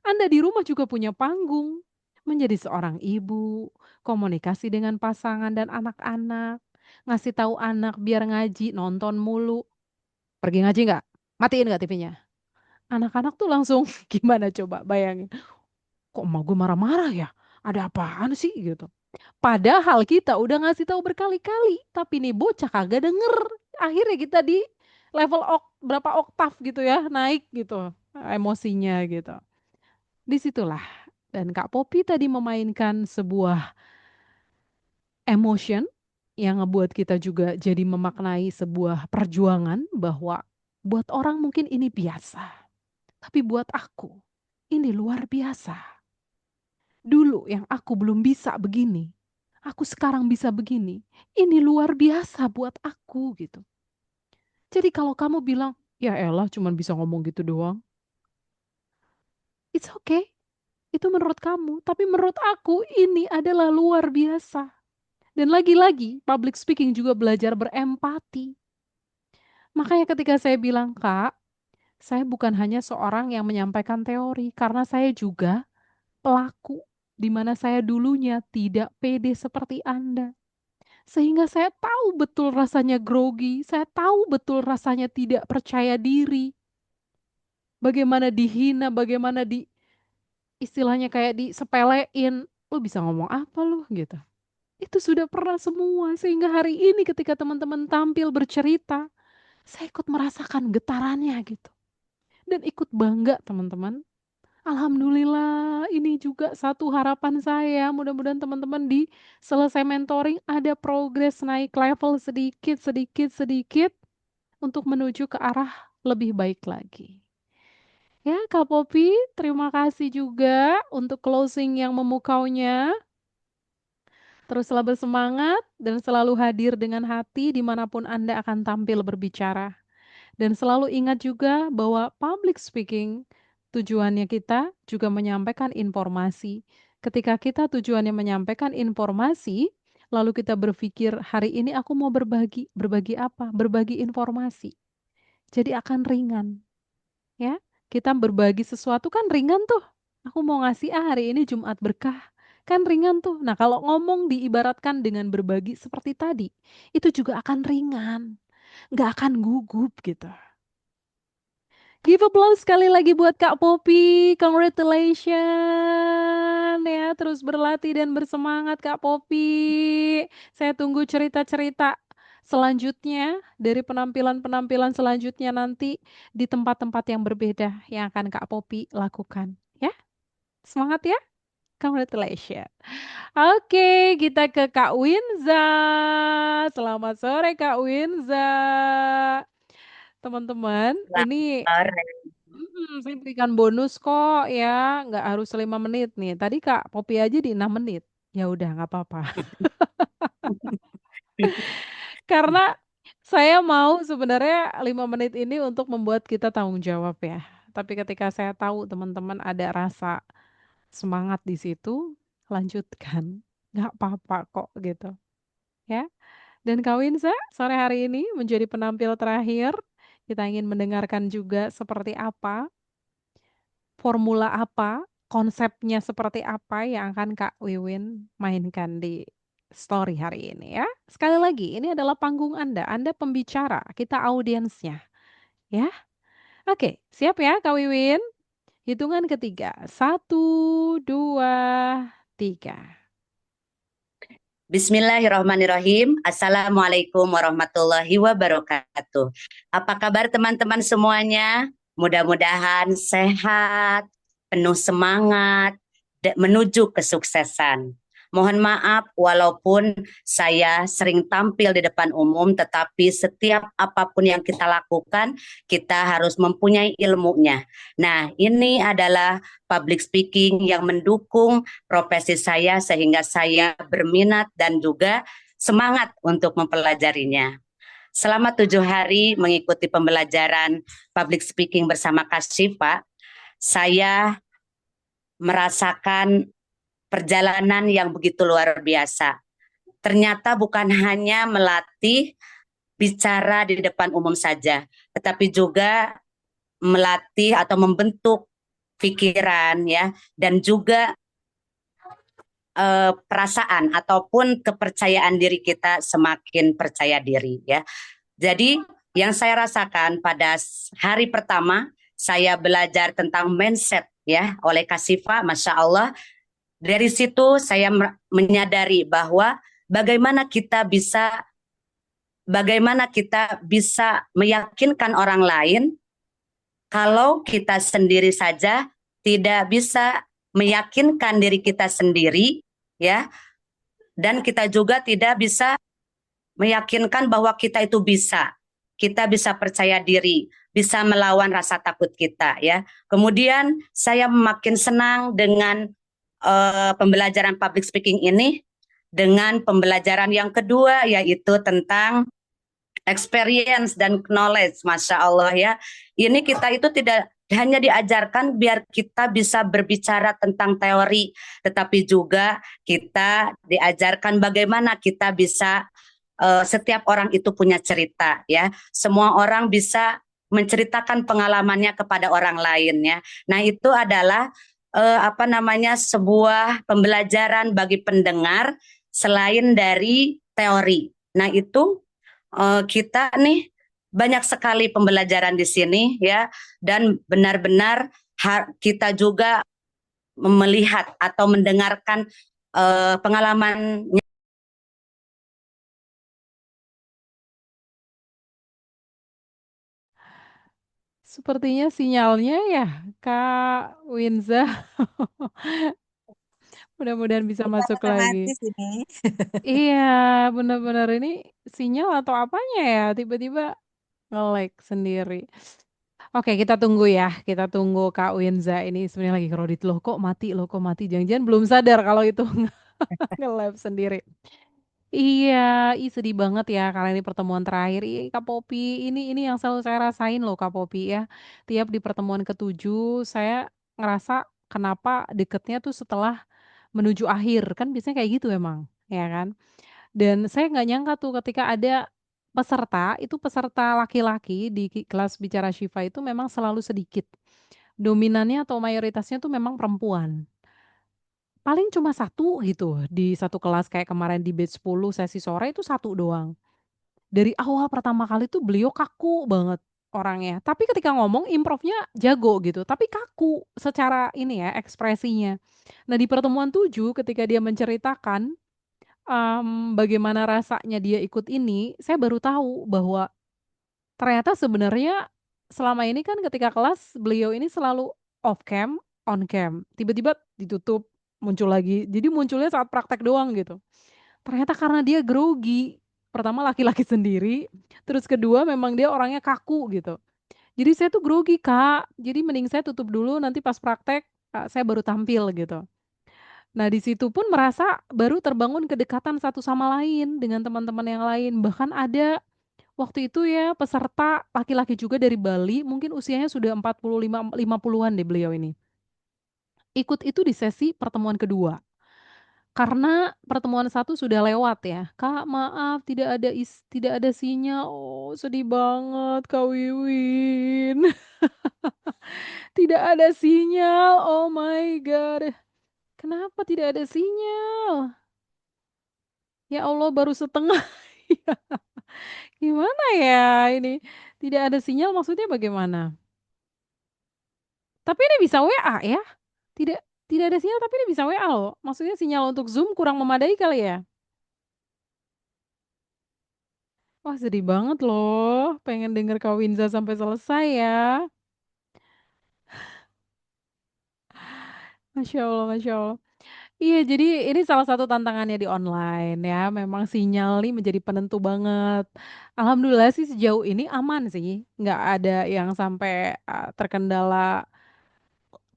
Anda di rumah juga punya panggung. menjadi seorang ibu, komunikasi dengan pasangan dan anak-anak, ngasih tahu anak biar ngaji, nonton mulu. Pergi ngaji nggak? Matiin nggak TV-nya? Anak-anak tuh langsung gimana coba bayangin, "Kok emak gue marah-marah ya? Ada apaan sih?" Gitu. Padahal kita udah ngasih tahu berkali-kali, tapi nih bocah kagak denger. Akhirnya kita di level berapa oktav gitu ya, naik gitu emosinya gitu. Disitulah dan Kak Popi tadi memainkan sebuah emotion yang ngebuat kita juga jadi memaknai sebuah perjuangan bahwa buat orang mungkin ini biasa, tapi buat aku ini luar biasa. Dulu yang aku belum bisa begini, aku sekarang bisa begini. Ini luar biasa buat aku gitu. Jadi kalau kamu bilang, ya elah cuman bisa ngomong gitu doang. It's okay. Itu menurut kamu. Tapi menurut aku ini adalah luar biasa. Dan lagi-lagi public speaking juga belajar berempati. Makanya ketika saya bilang, Kak, saya bukan hanya seorang yang menyampaikan teori. Karena saya juga pelaku. Di mana saya dulunya tidak pede seperti Anda. Sehingga saya tahu betul rasanya grogi, saya tahu betul rasanya tidak percaya diri. Bagaimana dihina, bagaimana istilahnya kayak disepelein. Lu bisa ngomong apa lu gitu. Itu sudah pernah semua sehingga hari ini ketika teman-teman tampil bercerita, saya ikut merasakan getarannya gitu. Dan ikut bangga teman-teman. Alhamdulillah ini juga satu harapan saya. Mudah-mudahan teman-teman di selesai mentoring ada progres naik level sedikit, sedikit, sedikit untuk menuju ke arah lebih baik lagi. Ya, Kak Popi, terima kasih juga untuk closing yang memukaunya. Teruslah bersemangat dan selalu hadir dengan hati dimanapun Anda akan tampil berbicara. Dan selalu ingat juga bahwa public speaking tujuannya kita juga menyampaikan informasi. Ketika kita tujuannya menyampaikan informasi, lalu kita berpikir hari ini aku mau berbagi. Berbagi apa? Berbagi informasi. Jadi akan ringan. Ya, kita berbagi sesuatu kan ringan tuh. Aku mau ngasih hari ini Jumat berkah. Kan ringan tuh. Nah, kalau ngomong diibaratkan dengan berbagi seperti tadi, itu juga akan ringan. Nggak akan gugup gitu. Give applause sekali lagi buat Kak Popi. Congratulations ya, terus berlatih dan bersemangat Kak Popi. Saya tunggu cerita-cerita selanjutnya dari penampilan-penampilan selanjutnya nanti di tempat-tempat yang berbeda yang akan Kak Popi lakukan. Ya, semangat ya. Congratulations. Oke, kita ke Kak Winza. Selamat sore Kak Winza. Teman-teman, ini saya berikan bonus kok ya, nggak harus 5 menit nih. Tadi Kak Popi aja di 6 menit. Ya udah nggak apa-apa. Karena saya mau sebenarnya 5 menit ini untuk membuat kita tanggung jawab ya. Tapi ketika saya tahu teman-teman ada rasa semangat di situ, lanjutkan. Nggak apa-apa kok gitu. Ya. Dan Kak Winsa, sore hari ini menjadi penampil terakhir. Kita ingin mendengarkan juga seperti apa formula apa, konsepnya seperti apa yang akan Kak Wiwin mainkan di story hari ini ya. Sekali lagi, ini adalah panggung Anda pembicara, kita audiensnya ya. Oke, siap ya Kak Wiwin? Hitungan ketiga, satu, dua, tiga. Bismillahirrahmanirrahim. Assalamualaikum warahmatullahi wabarakatuh. Apa kabar teman-teman semuanya? Mudah-mudahan sehat, penuh semangat, menuju kesuksesan. Mohon maaf walaupun saya sering tampil di depan umum, tetapi setiap apapun yang kita lakukan, kita harus mempunyai ilmunya. Nah, ini adalah public speaking yang mendukung profesi saya sehingga saya berminat dan juga semangat untuk mempelajarinya. Selama 7 hari mengikuti pembelajaran public speaking bersama Kak Syifa, saya merasakan perjalanan yang begitu luar biasa. Ternyata bukan hanya melatih bicara di depan umum saja, tetapi juga melatih atau membentuk pikiran ya, dan juga perasaan ataupun kepercayaan diri kita semakin percaya diri ya. Jadi yang saya rasakan pada hari pertama saya belajar tentang mindset ya oleh Kak Sifa, Masya Allah. Dari situ saya menyadari bahwa bagaimana kita bisa meyakinkan orang lain kalau kita sendiri saja tidak bisa meyakinkan diri kita sendiri ya, dan kita juga tidak bisa meyakinkan bahwa kita itu bisa. Kita bisa percaya diri, bisa melawan rasa takut kita ya. Kemudian saya makin senang dengan pembelajaran public speaking ini dengan pembelajaran yang kedua yaitu tentang experience dan knowledge, Masya Allah ya. Ini kita itu tidak hanya diajarkan biar kita bisa berbicara tentang teori, tetapi juga kita diajarkan bagaimana kita bisa, setiap orang itu punya cerita ya. Semua orang bisa menceritakan pengalamannya kepada orang lain ya. Nah itu adalah sebuah pembelajaran bagi pendengar selain dari teori. Nah itu kita nih banyak sekali pembelajaran di sini ya, dan benar-benar kita juga melihat atau mendengarkan pengalaman. Sepertinya sinyalnya ya, Kak Winza. Mudah-mudahan bisa Kita masuk lagi. otomatis ini. Iya, benar-benar ini sinyal atau apanya ya, tiba-tiba nge-lag sendiri. Oke, kita tunggu ya, kita tunggu Kak Winza ini sebenarnya lagi kredit loh kok mati, jangan-jangan belum sadar kalau itu nge-live sendiri. Iya, ih sedih banget ya karena ini pertemuan terakhir. Ih Kak Popi, ini yang selalu saya rasain loh Kak Popi ya. Tiap di pertemuan ketujuh saya ngerasa kenapa deketnya tuh setelah menuju akhir, kan biasanya kayak gitu emang, ya kan? Dan saya nggak nyangka tuh ketika ada peserta, itu peserta laki-laki di kelas Bicara Shifa itu memang selalu sedikit. Dominannya atau mayoritasnya tuh memang perempuan. Paling cuma satu gitu di satu kelas kayak kemarin di batch 10 sesi sore itu satu doang. Dari awal pertama kali tuh beliau kaku banget orangnya, tapi ketika ngomong improvnya jago gitu, tapi kaku secara ini ya ekspresinya. Nah di pertemuan 7 ketika dia menceritakan, bagaimana rasanya dia ikut ini, saya baru tahu bahwa ternyata sebenarnya selama ini kan ketika kelas beliau ini selalu off cam, on cam, tiba-tiba ditutup, muncul lagi. Jadi munculnya saat praktek doang gitu. Ternyata karena dia grogi. Pertama laki-laki sendiri, terus kedua memang dia orangnya kaku gitu. Jadi saya tuh grogi, Kak. Jadi mending saya tutup dulu nanti pas praktek, saya baru tampil gitu. Nah, di situ pun merasa baru terbangun kedekatan satu sama lain dengan teman-teman yang lain. Bahkan ada waktu itu ya peserta laki-laki juga dari Bali, mungkin usianya sudah 45, 50-an deh beliau ini. Ikut itu di sesi pertemuan kedua. Karena pertemuan satu sudah lewat ya. Kak, maaf tidak ada sinyal. Oh, sedih banget Kak Wiwin. Tidak ada sinyal. Oh my God. Kenapa tidak ada sinyal? Ya Allah, baru setengah. Gimana ya ini? Tidak ada sinyal maksudnya bagaimana? Tapi ini bisa WA ya? Tidak tidak ada sinyal tapi ini bisa WA loh. Maksudnya sinyal untuk Zoom kurang memadai kali ya? Wah sedih banget loh, pengen denger Kak Winza sampai selesai ya. Masya Allah, Masya Allah. Iya, jadi ini salah satu tantangannya di online ya. Memang sinyal nih menjadi penentu banget. Alhamdulillah sih sejauh ini aman sih, nggak ada yang sampai terkendala.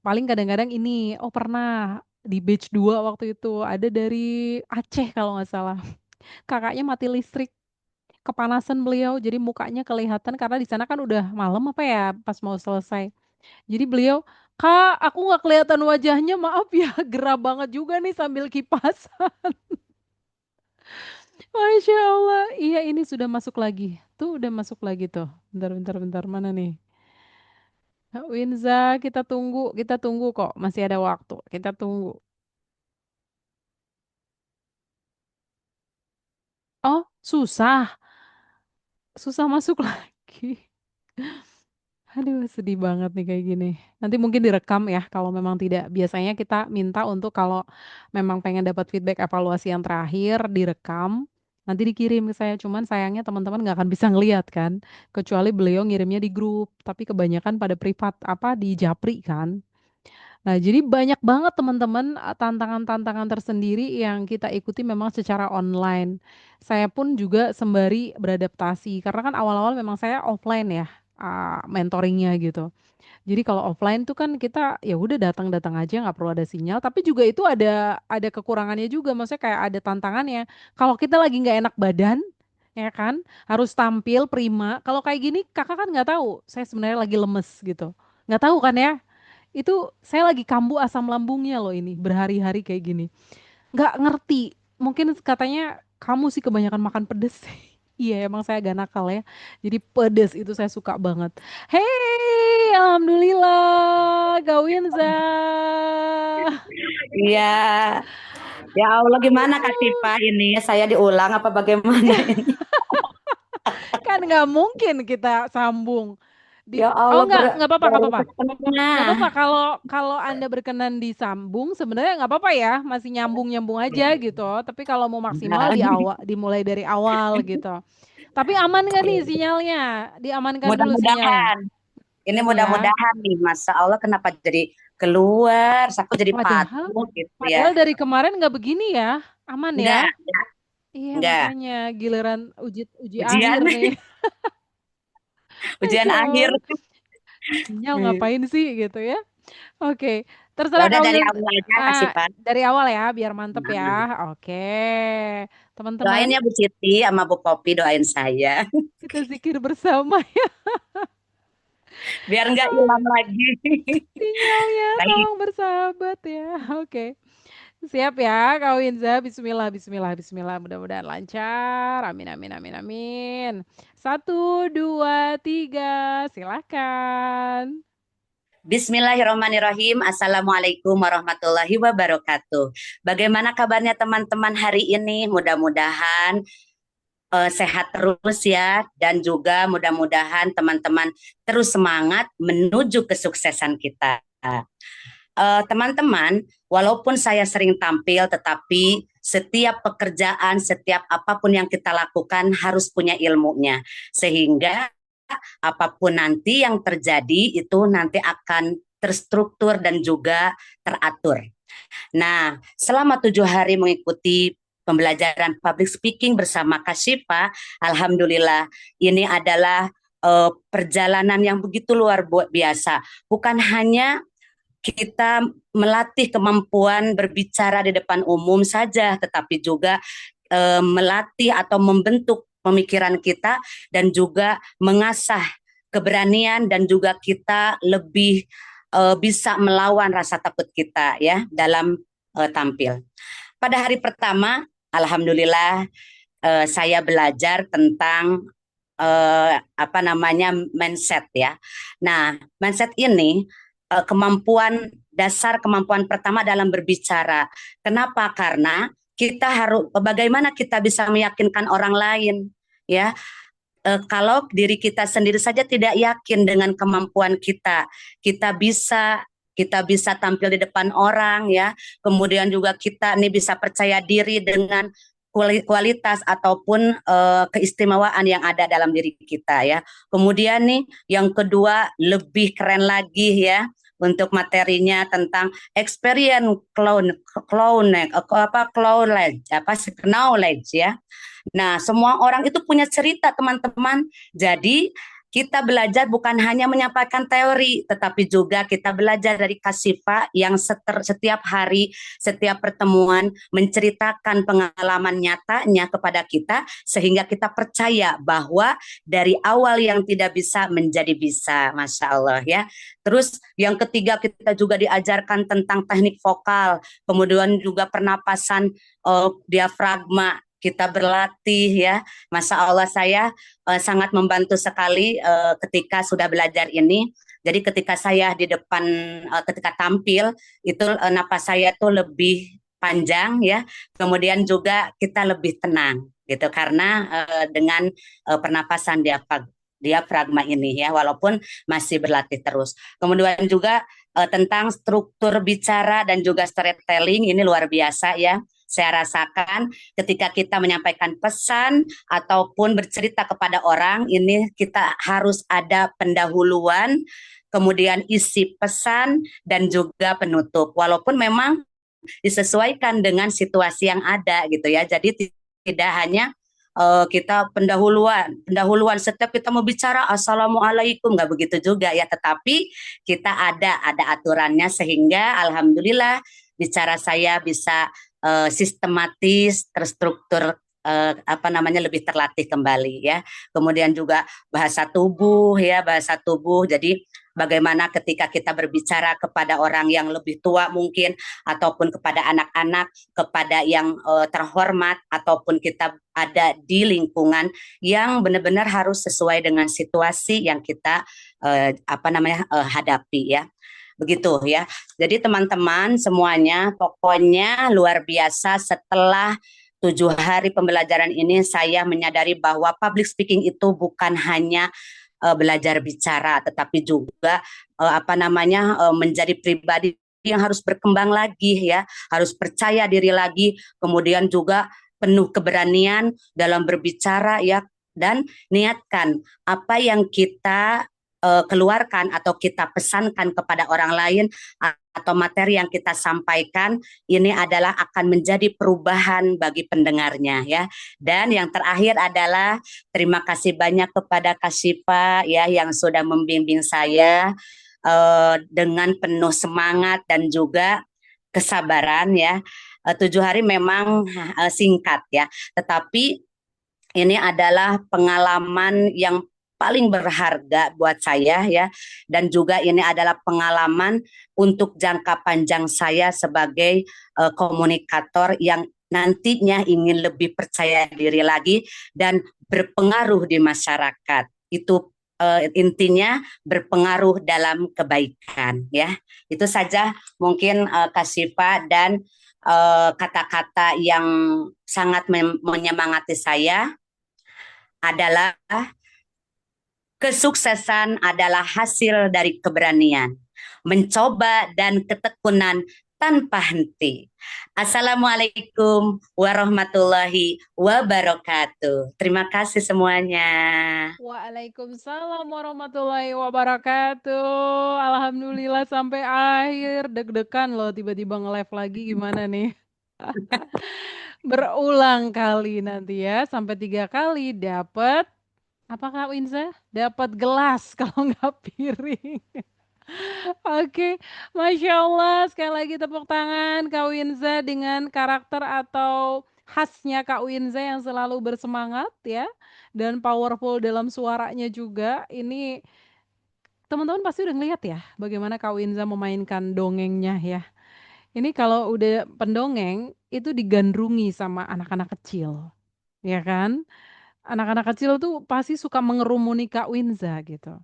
Paling kadang-kadang ini, oh pernah di batch 2 waktu itu ada dari Aceh kalau nggak salah. Kakaknya mati listrik, kepanasan beliau, jadi mukanya kelihatan karena di sana kan udah malam apa ya pas mau selesai. Jadi beliau, "Kak, aku nggak kelihatan wajahnya, maaf ya." Gerah banget juga nih sambil kipas. Masya Allah. Iya ini sudah masuk lagi. Tuh udah masuk lagi tuh. Bentar, bentar, bentar. Mana nih? Kak Winza, kita tunggu kok. Masih ada waktu. Kita tunggu. Oh, susah. Susah masuk lagi. Aduh, sedih banget nih kayak gini. Nanti mungkin direkam ya kalau memang tidak. Biasanya kita minta untuk kalau memang pengen dapat feedback evaluasi yang terakhir direkam, nanti dikirim ke saya. Cuman sayangnya teman-teman nggak akan bisa ngeliat kan, kecuali beliau ngirimnya di grup. Tapi kebanyakan pada privat apa di Japri kan. Nah, jadi banyak banget teman-teman tantangan-tantangan tersendiri yang kita ikuti memang secara online. Saya pun juga sembari beradaptasi karena kan awal-awal memang saya offline ya mentoringnya gitu. Jadi kalau offline tuh kan kita ya udah datang-datang aja nggak perlu ada sinyal, tapi juga itu ada kekurangannya juga, maksudnya kayak ada tantangannya. Kalau kita lagi nggak enak badan, ya kan, harus tampil prima. Kalau kayak gini kakak kan nggak tahu, saya sebenarnya lagi lemes gitu, nggak tahu kan ya. Itu saya lagi kambuh asam lambungnya loh ini berhari-hari kayak gini. Nggak ngerti. Mungkin katanya kamu sih kebanyakan makan pedes. Iya, emang saya agak nakal ya. Jadi pedes itu saya suka banget. Hey, alhamdulillah, Gawinza. Iya, ya Allah gimana Kak Sipa ini? Saya diulang apa bagaimana ini? Kan nggak mungkin kita sambung. Ya Oh Allah nggak apa-apa, nggak baru apa-apa. Nggak setengah. apa-apa kalau kalau Anda berkenan disambung sebenarnya nggak apa-apa ya, masih nyambung-nyambung aja gitu. Tapi kalau mau maksimal Nah, di awal dimulai dari awal gitu. Tapi aman nggak nih sinyalnya? Diamankan dulu sinyalnya. mudah-mudahan. Ini Ya. mudah-mudahan nih, Masya Allah kenapa jadi keluar, aku jadi Padahal patuh gitu padahal ya. dari kemarin nggak begini ya. Aman ya. Enggak, Iya enggak. makanya giliran uji uji Ujian, akhir nih. ujian Masya akhir. Allah. Sinyal ngapain sih gitu ya. Oke, Ya terserah udah Kak dari Wil. awal aja Kak Ah, Sipa. dari awal ya, biar mantep ya. Nah, Oke, teman-teman, doain ya Bu Siti sama Bu Popi doain saya. kita zikir bersama ya. Biar nggak hilang lagi. Sinyalnya, Baik. tolong bersahabat ya. Oke, siap ya, Kak Winza. Bismillah, Bismillah, Bismillah. Mudah-mudahan lancar. Amin, amin, amin, amin. Satu, dua, tiga, silahkan. Bismillahirrahmanirrahim. Assalamualaikum warahmatullahi wabarakatuh. Bagaimana kabarnya teman-teman hari ini? Mudah-mudahan sehat terus ya, dan juga mudah-mudahan teman-teman terus semangat menuju kesuksesan kita. Teman-teman, walaupun saya sering tampil, tetapi setiap pekerjaan, setiap apapun yang kita lakukan harus punya ilmunya, sehingga apapun nanti yang terjadi itu nanti akan terstruktur dan juga teratur. Nah, selama 7 hari mengikuti pembelajaran public speaking bersama Kak Syifa, alhamdulillah ini adalah perjalanan yang begitu luar biasa. Bukan hanya kita melatih kemampuan berbicara di depan umum saja, tetapi juga melatih atau membentuk pemikiran kita dan juga mengasah keberanian dan juga kita lebih bisa melawan rasa takut kita ya dalam tampil. Pada hari pertama, alhamdulillah saya belajar tentang apa namanya mindset ya. Nah, mindset ini kemampuan dasar kemampuan pertama dalam berbicara. Kenapa? Karena kita harus bagaimana kita bisa meyakinkan orang lain ya. Kalau diri kita sendiri saja tidak yakin dengan kemampuan kita, kita bisa tampil di depan orang ya. Kemudian juga kita nih bisa percaya diri dengan kualitas ataupun keistimewaan yang ada dalam diri kita ya. Kemudian nih yang kedua lebih keren lagi ya untuk materinya tentang experience knowledge ya. Nah, semua orang itu punya cerita, teman-teman. Jadi, kita belajar bukan hanya menyampaikan teori, tetapi juga kita belajar dari Kak Syifa yang setiap hari, setiap pertemuan menceritakan pengalaman nyatanya kepada kita, sehingga kita percaya bahwa dari awal yang tidak bisa menjadi bisa, Masya Allah ya. Terus yang ketiga kita juga diajarkan tentang teknik vokal, kemudian juga pernapasan diafragma, kita berlatih ya. Masya Allah saya sangat membantu sekali ketika sudah belajar ini. Jadi ketika saya di depan, ketika tampil itu napas saya tuh lebih panjang ya. Kemudian juga kita lebih tenang gitu karena dengan pernapasan diafragma ini ya, walaupun masih berlatih terus. Kemudian juga tentang struktur bicara dan juga storytelling ini luar biasa ya. Saya rasakan ketika kita menyampaikan pesan ataupun bercerita kepada orang, ini kita harus ada pendahuluan, kemudian isi pesan dan juga penutup. Walaupun memang disesuaikan dengan situasi yang ada gitu ya. Jadi tidak hanya kita pendahuluan setiap kita mau bicara assalamualaikum, nggak begitu juga ya, tetapi kita ada aturannya sehingga alhamdulillah bicara saya bisa sistematis, terstruktur, lebih terlatih kembali ya. Kemudian juga bahasa tubuh ya, bahasa tubuh. Jadi bagaimana ketika kita berbicara kepada orang yang lebih tua mungkin, ataupun kepada anak-anak, kepada yang terhormat, ataupun kita ada di lingkungan yang benar-benar harus sesuai dengan situasi yang kita hadapi ya. Begitu ya. Jadi teman-teman semuanya, pokoknya luar biasa. Setelah 7 hari pembelajaran ini saya menyadari bahwa public speaking itu bukan hanya belajar bicara, tetapi juga menjadi pribadi yang harus berkembang lagi ya, harus percaya diri lagi, kemudian juga penuh keberanian dalam berbicara ya, dan niatkan apa yang kita keluarkan atau kita pesankan kepada orang lain atau materi yang kita sampaikan ini adalah akan menjadi perubahan bagi pendengarnya ya. Dan yang terakhir adalah terima kasih banyak kepada Kak Syifa ya yang sudah membimbing saya dengan penuh semangat dan juga kesabaran ya. 7 hari memang singkat ya, tetapi ini adalah pengalaman yang paling berharga buat saya ya, dan juga ini adalah pengalaman untuk jangka panjang saya sebagai komunikator yang nantinya ingin lebih percaya diri lagi dan berpengaruh di masyarakat. Itu intinya berpengaruh dalam kebaikan ya. Itu saja mungkin Kak Syifa, dan kata-kata yang sangat menyemangati saya adalah kesuksesan adalah hasil dari keberanian, mencoba dan ketekunan tanpa henti. Assalamualaikum warahmatullahi wabarakatuh. Terima kasih semuanya. Waalaikumsalam warahmatullahi wabarakatuh. Alhamdulillah sampai akhir. Deg-degan loh tiba-tiba nge-live lagi, gimana nih? Berulang kali nanti ya, sampai 3 kali dapat apa Kak Winza? Dapat gelas kalau nggak piring. Oke, Masya Allah. Sekali lagi tepuk tangan Kak Winza dengan karakter atau khasnya Kak Winza yang selalu bersemangat ya. Dan powerful dalam suaranya juga. Ini teman-teman pasti udah ngeliat ya bagaimana Kak Winza memainkan dongengnya ya. Ini kalau udah pendongeng itu digandrungi sama anak-anak kecil, ya kan? Anak-anak kecil tuh pasti suka mengerumuni Kak Winza gitu.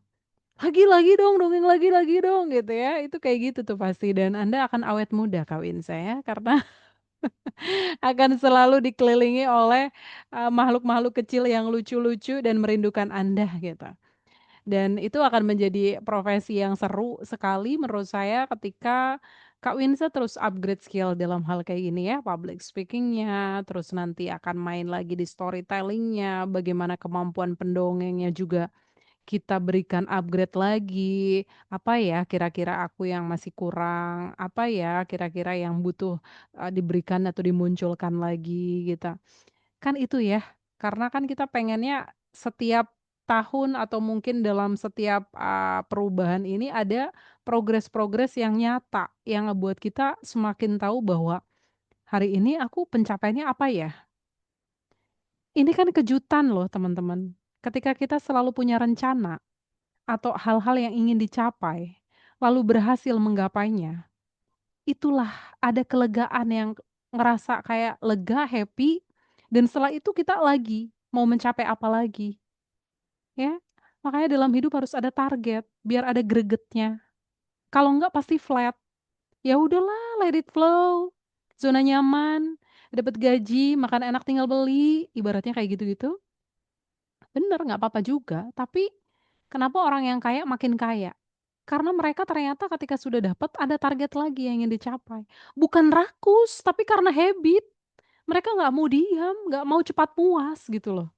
Lagi dong, dongeng lagi dong gitu ya. Itu kayak gitu tuh pasti, dan Anda akan awet muda Kak Winza ya, karena akan selalu dikelilingi oleh makhluk-makhluk kecil yang lucu-lucu dan merindukan Anda gitu. Dan itu akan menjadi profesi yang seru sekali menurut saya ketika Kak Winsa terus upgrade skill dalam hal kayak gini ya, public speaking-nya, terus nanti akan main lagi di storytelling-nya, bagaimana kemampuan pendongengnya juga kita berikan upgrade lagi. Apa ya kira-kira aku yang masih kurang, apa ya kira-kira yang butuh diberikan atau dimunculkan lagi gitu. Kan itu ya, karena kan kita pengennya setiap tahun atau mungkin dalam setiap, perubahan ini ada progres-progres yang nyata, yang ngebuat kita semakin tahu bahwa, "Hari ini aku pencapaiannya apa ya?" Ini kan kejutan loh teman-teman, ketika kita selalu punya rencana atau hal-hal yang ingin dicapai, lalu berhasil menggapainya, itulah ada kelegaan yang ngerasa kayak lega, happy, dan setelah itu kita lagi mau mencapai apa lagi, ya. Makanya dalam hidup harus ada target, biar ada gregetnya. Kalau enggak pasti flat. Ya udahlah, let it flow. zona nyaman, dapat gaji, makan enak tinggal beli, ibaratnya kayak gitu-gitu. Bener, nggak apa-apa juga, tapi kenapa orang yang kaya makin kaya? Karena mereka ternyata ketika sudah dapat ada target lagi yang ingin dicapai. Bukan rakus, tapi karena habit. Mereka nggak mau diam, nggak mau cepat puas gitu loh.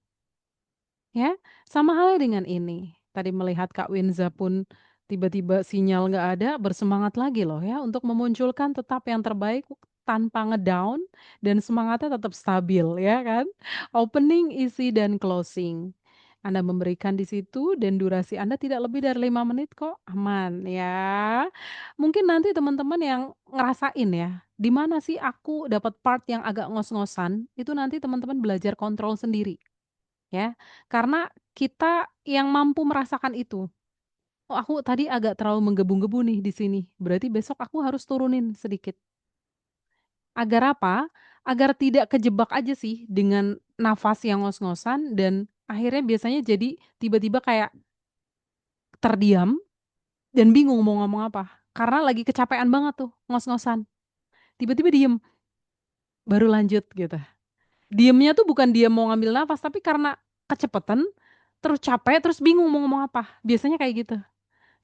Ya, sama halnya dengan ini. Tadi melihat Kak Winza pun tiba-tiba sinyal nggak ada, bersemangat lagi loh ya untuk memunculkan tetap yang terbaik tanpa ngedown dan semangatnya tetap stabil ya kan. Opening, isi, dan closing. Anda memberikan di situ dan durasi Anda tidak lebih dari 5 menit kok, aman ya. Mungkin nanti teman-teman yang ngerasain ya, di mana sih aku dapat part yang agak ngos-ngosan, itu nanti teman-teman belajar kontrol sendiri. Ya, karena kita yang mampu merasakan itu, "Oh aku tadi agak terlalu menggebu-gebu nih di sini, berarti besok aku harus turunin sedikit." Agar apa? Agar tidak kejebak aja sih dengan nafas yang ngos-ngosan dan akhirnya biasanya jadi tiba-tiba kayak terdiam dan bingung mau ngomong apa, karena lagi kecapean banget tuh ngos-ngosan, tiba-tiba diem, baru lanjut gitu. Diemnya tuh bukan diem mau ngambil nafas, tapi karena kecepeten, terus capek, terus bingung mau ngomong apa, biasanya kayak gitu.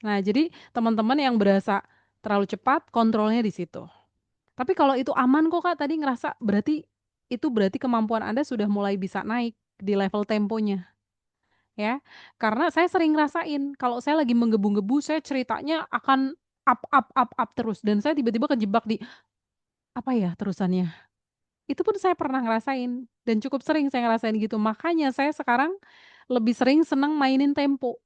Nah, jadi teman-teman yang berasa terlalu cepat, kontrolnya di situ. Tapi kalau itu aman kok Kak, tadi ngerasa berarti kemampuan Anda sudah mulai bisa naik di level temponya, ya. Karena saya sering ngerasain kalau saya lagi menggebu-gebu, saya ceritanya akan up terus dan saya tiba-tiba kejebak di, "Apa ya terusannya?" Itu pun saya pernah ngerasain dan cukup sering saya ngerasain gitu. Makanya saya sekarang lebih sering senang mainin tempo.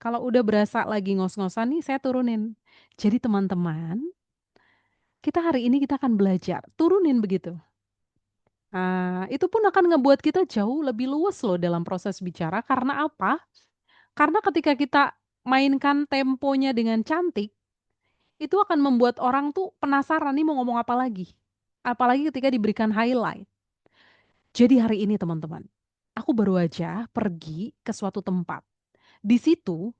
Kalau udah berasa lagi ngos-ngosan nih, saya turunin. Jadi teman-teman, kita hari ini kita akan belajar, turunin begitu. Itu pun akan ngebuat kita jauh lebih luas loh dalam proses bicara, karena apa? Karena ketika kita mainkan temponya dengan cantik, itu akan membuat orang tuh penasaran nih mau ngomong apa lagi. Apalagi ketika diberikan highlight. Jadi hari ini teman-teman, aku baru aja pergi ke suatu tempat. Di situ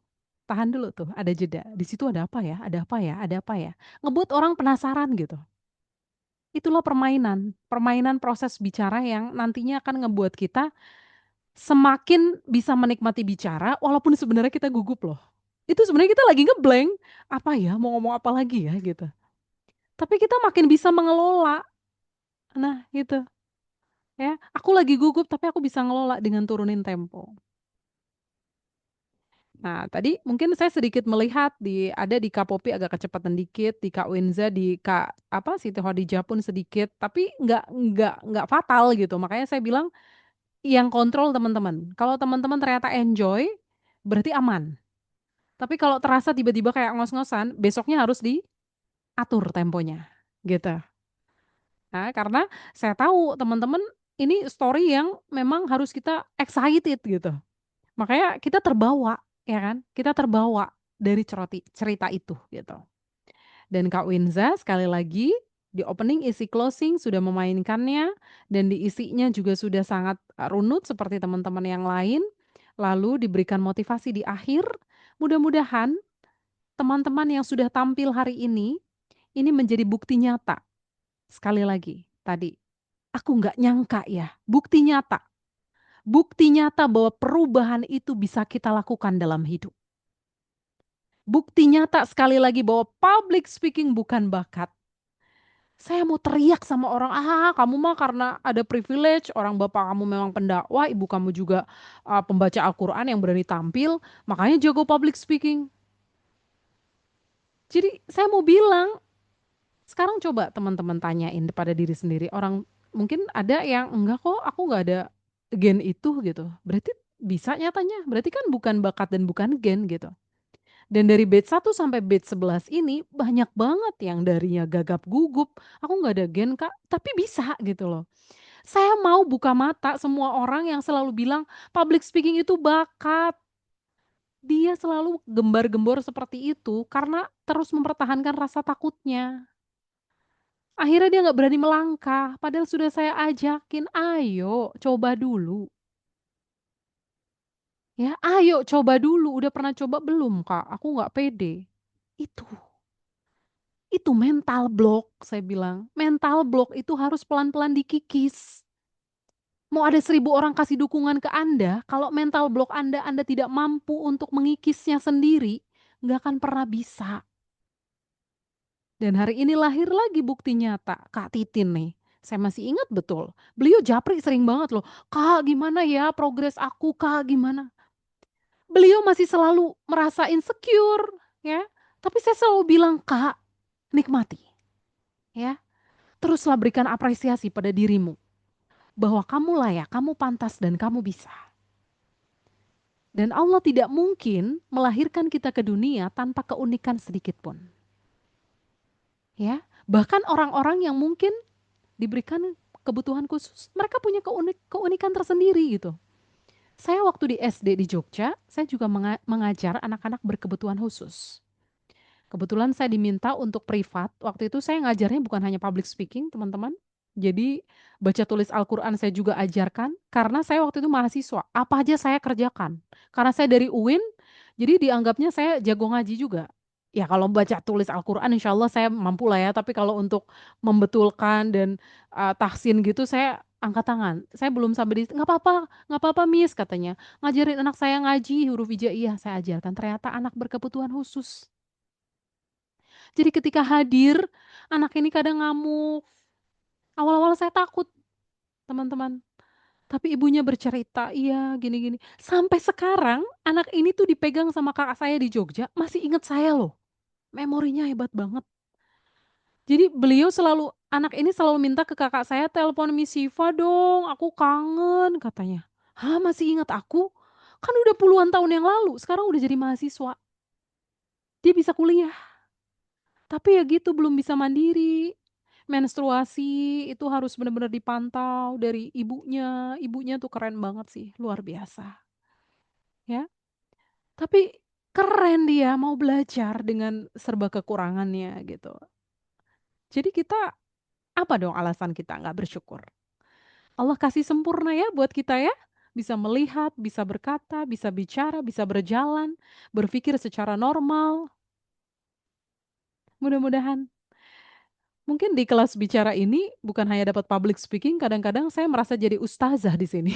tahan dulu tuh, ada jeda. Di situ ada apa ya ada apa ya ada apa ya? Ngebuat orang penasaran gitu. Itulah permainan, permainan proses bicara yang nantinya akan ngebuat kita semakin bisa menikmati bicara walaupun sebenarnya kita gugup loh. Itu sebenarnya kita lagi nge-blank, apa ya, mau ngomong apa lagi ya gitu. Tapi kita makin bisa mengelola. Nah gitu ya, aku lagi gugup tapi aku bisa ngelola dengan turunin tempo. Nah, tadi mungkin saya sedikit melihat ada di Kak Popi agak kecepatan dikit, di Kak Wenza, di Kak Siti Khadijah pun sedikit, tapi nggak fatal gitu. Makanya saya bilang yang kontrol teman-teman. Kalau teman-teman ternyata enjoy, berarti aman. Tapi kalau terasa tiba-tiba kayak ngos-ngosan, besoknya harus diatur temponya, gitu. Nah, karena saya tahu teman-teman ini story yang memang harus kita excited gitu. Makanya kita terbawa, ya kan? Kita terbawa dari cerita itu gitu. Dan Kak Winza sekali lagi di opening, isi, closing sudah memainkannya dan di isinya juga sudah sangat runut seperti teman-teman yang lain. Lalu diberikan motivasi di akhir. Mudah-mudahan teman-teman yang sudah tampil hari ini menjadi bukti nyata. Sekali lagi tadi, aku nggak nyangka ya, bukti nyata. Bukti nyata bahwa perubahan itu bisa kita lakukan dalam hidup. Bukti nyata sekali lagi bahwa public speaking bukan bakat. Saya mau teriak sama orang, kamu mah karena ada privilege, orang bapak kamu memang pendakwah, ibu kamu juga pembaca Al-Quran yang berani tampil, makanya jago public speaking. Jadi saya mau bilang, sekarang coba teman-teman tanyain pada diri sendiri, orang mungkin ada yang enggak kok, aku nggak ada gen itu gitu. Berarti bisa nyatanya, berarti kan bukan bakat dan bukan gen gitu. Dan dari batch 1 sampai batch 11 ini banyak banget yang darinya gagap gugup, aku nggak ada gen Kak, tapi bisa gitu loh. Saya mau buka mata semua orang yang selalu bilang public speaking itu bakat. Dia selalu gembar-gembor seperti itu karena terus mempertahankan rasa takutnya. Akhirnya dia nggak berani melangkah, padahal sudah saya ajakin, "Ayo coba dulu." Ya, "Ayo coba dulu, udah pernah coba belum Kak? Aku nggak pede." Itu. Itu mental block, saya bilang. Mental block itu harus pelan-pelan dikikis. Mau ada 1000 orang kasih dukungan ke Anda, kalau mental block Anda tidak mampu untuk mengikisnya sendiri, nggak akan pernah bisa. Dan hari ini lahir lagi bukti nyata, Kak Titin nih. Saya masih ingat betul. Beliau japri sering banget loh, Kak gimana ya progres aku, Kak gimana. Beliau masih selalu merasa insecure, ya. Tapi saya selalu bilang, Kak, nikmati, ya. Teruslah berikan apresiasi pada dirimu. Bahwa kamu layak, kamu pantas, dan kamu bisa. Dan Allah tidak mungkin melahirkan kita ke dunia tanpa keunikan sedikit pun. Ya, bahkan orang-orang yang mungkin diberikan kebutuhan khusus, mereka punya keunikan tersendiri gitu. Saya waktu di SD di Jogja, saya juga mengajar anak-anak berkebutuhan khusus. Kebetulan saya diminta untuk privat, waktu itu saya ngajarnya bukan hanya public speaking teman-teman, jadi baca tulis Al-Quran saya juga ajarkan, karena saya waktu itu mahasiswa, apa aja saya kerjakan. Karena saya dari UIN, jadi dianggapnya saya jago ngaji juga. Ya kalau baca tulis Al-Quran insya Allah saya mampu lah ya, tapi kalau untuk membetulkan dan tahsin gitu saya angkat tangan. Saya belum sampai nggak apa-apa Miss katanya. Ngajarin anak saya ngaji, huruf hijaiyah saya ajarkan. Ternyata anak berkebutuhan khusus. Jadi ketika hadir, anak ini kadang ngamuk. Awal-awal saya takut, teman-teman. Tapi ibunya bercerita, iya gini-gini. Sampai sekarang, anak ini tuh dipegang sama kakak saya di Jogja, masih ingat saya loh. Memorinya hebat banget. Jadi beliau selalu, anak ini selalu minta ke kakak saya, telepon Miss Siva dong, aku kangen katanya. Hah masih ingat aku? Kan udah puluhan tahun yang lalu, sekarang udah jadi mahasiswa. Dia bisa kuliah. Tapi ya gitu belum bisa mandiri. Menstruasi itu harus benar-benar dipantau dari ibunya. Ibunya tuh keren banget sih, luar biasa. Ya. Tapi keren dia mau belajar dengan serba kekurangannya gitu. Jadi kita apa dong alasan kita nggak bersyukur? Allah kasih sempurna ya buat kita ya. Bisa melihat, bisa berkata, bisa bicara, bisa berjalan, berpikir secara normal. Mudah-mudahan mungkin di kelas bicara ini bukan hanya dapat public speaking, kadang-kadang saya merasa jadi ustazah di sini.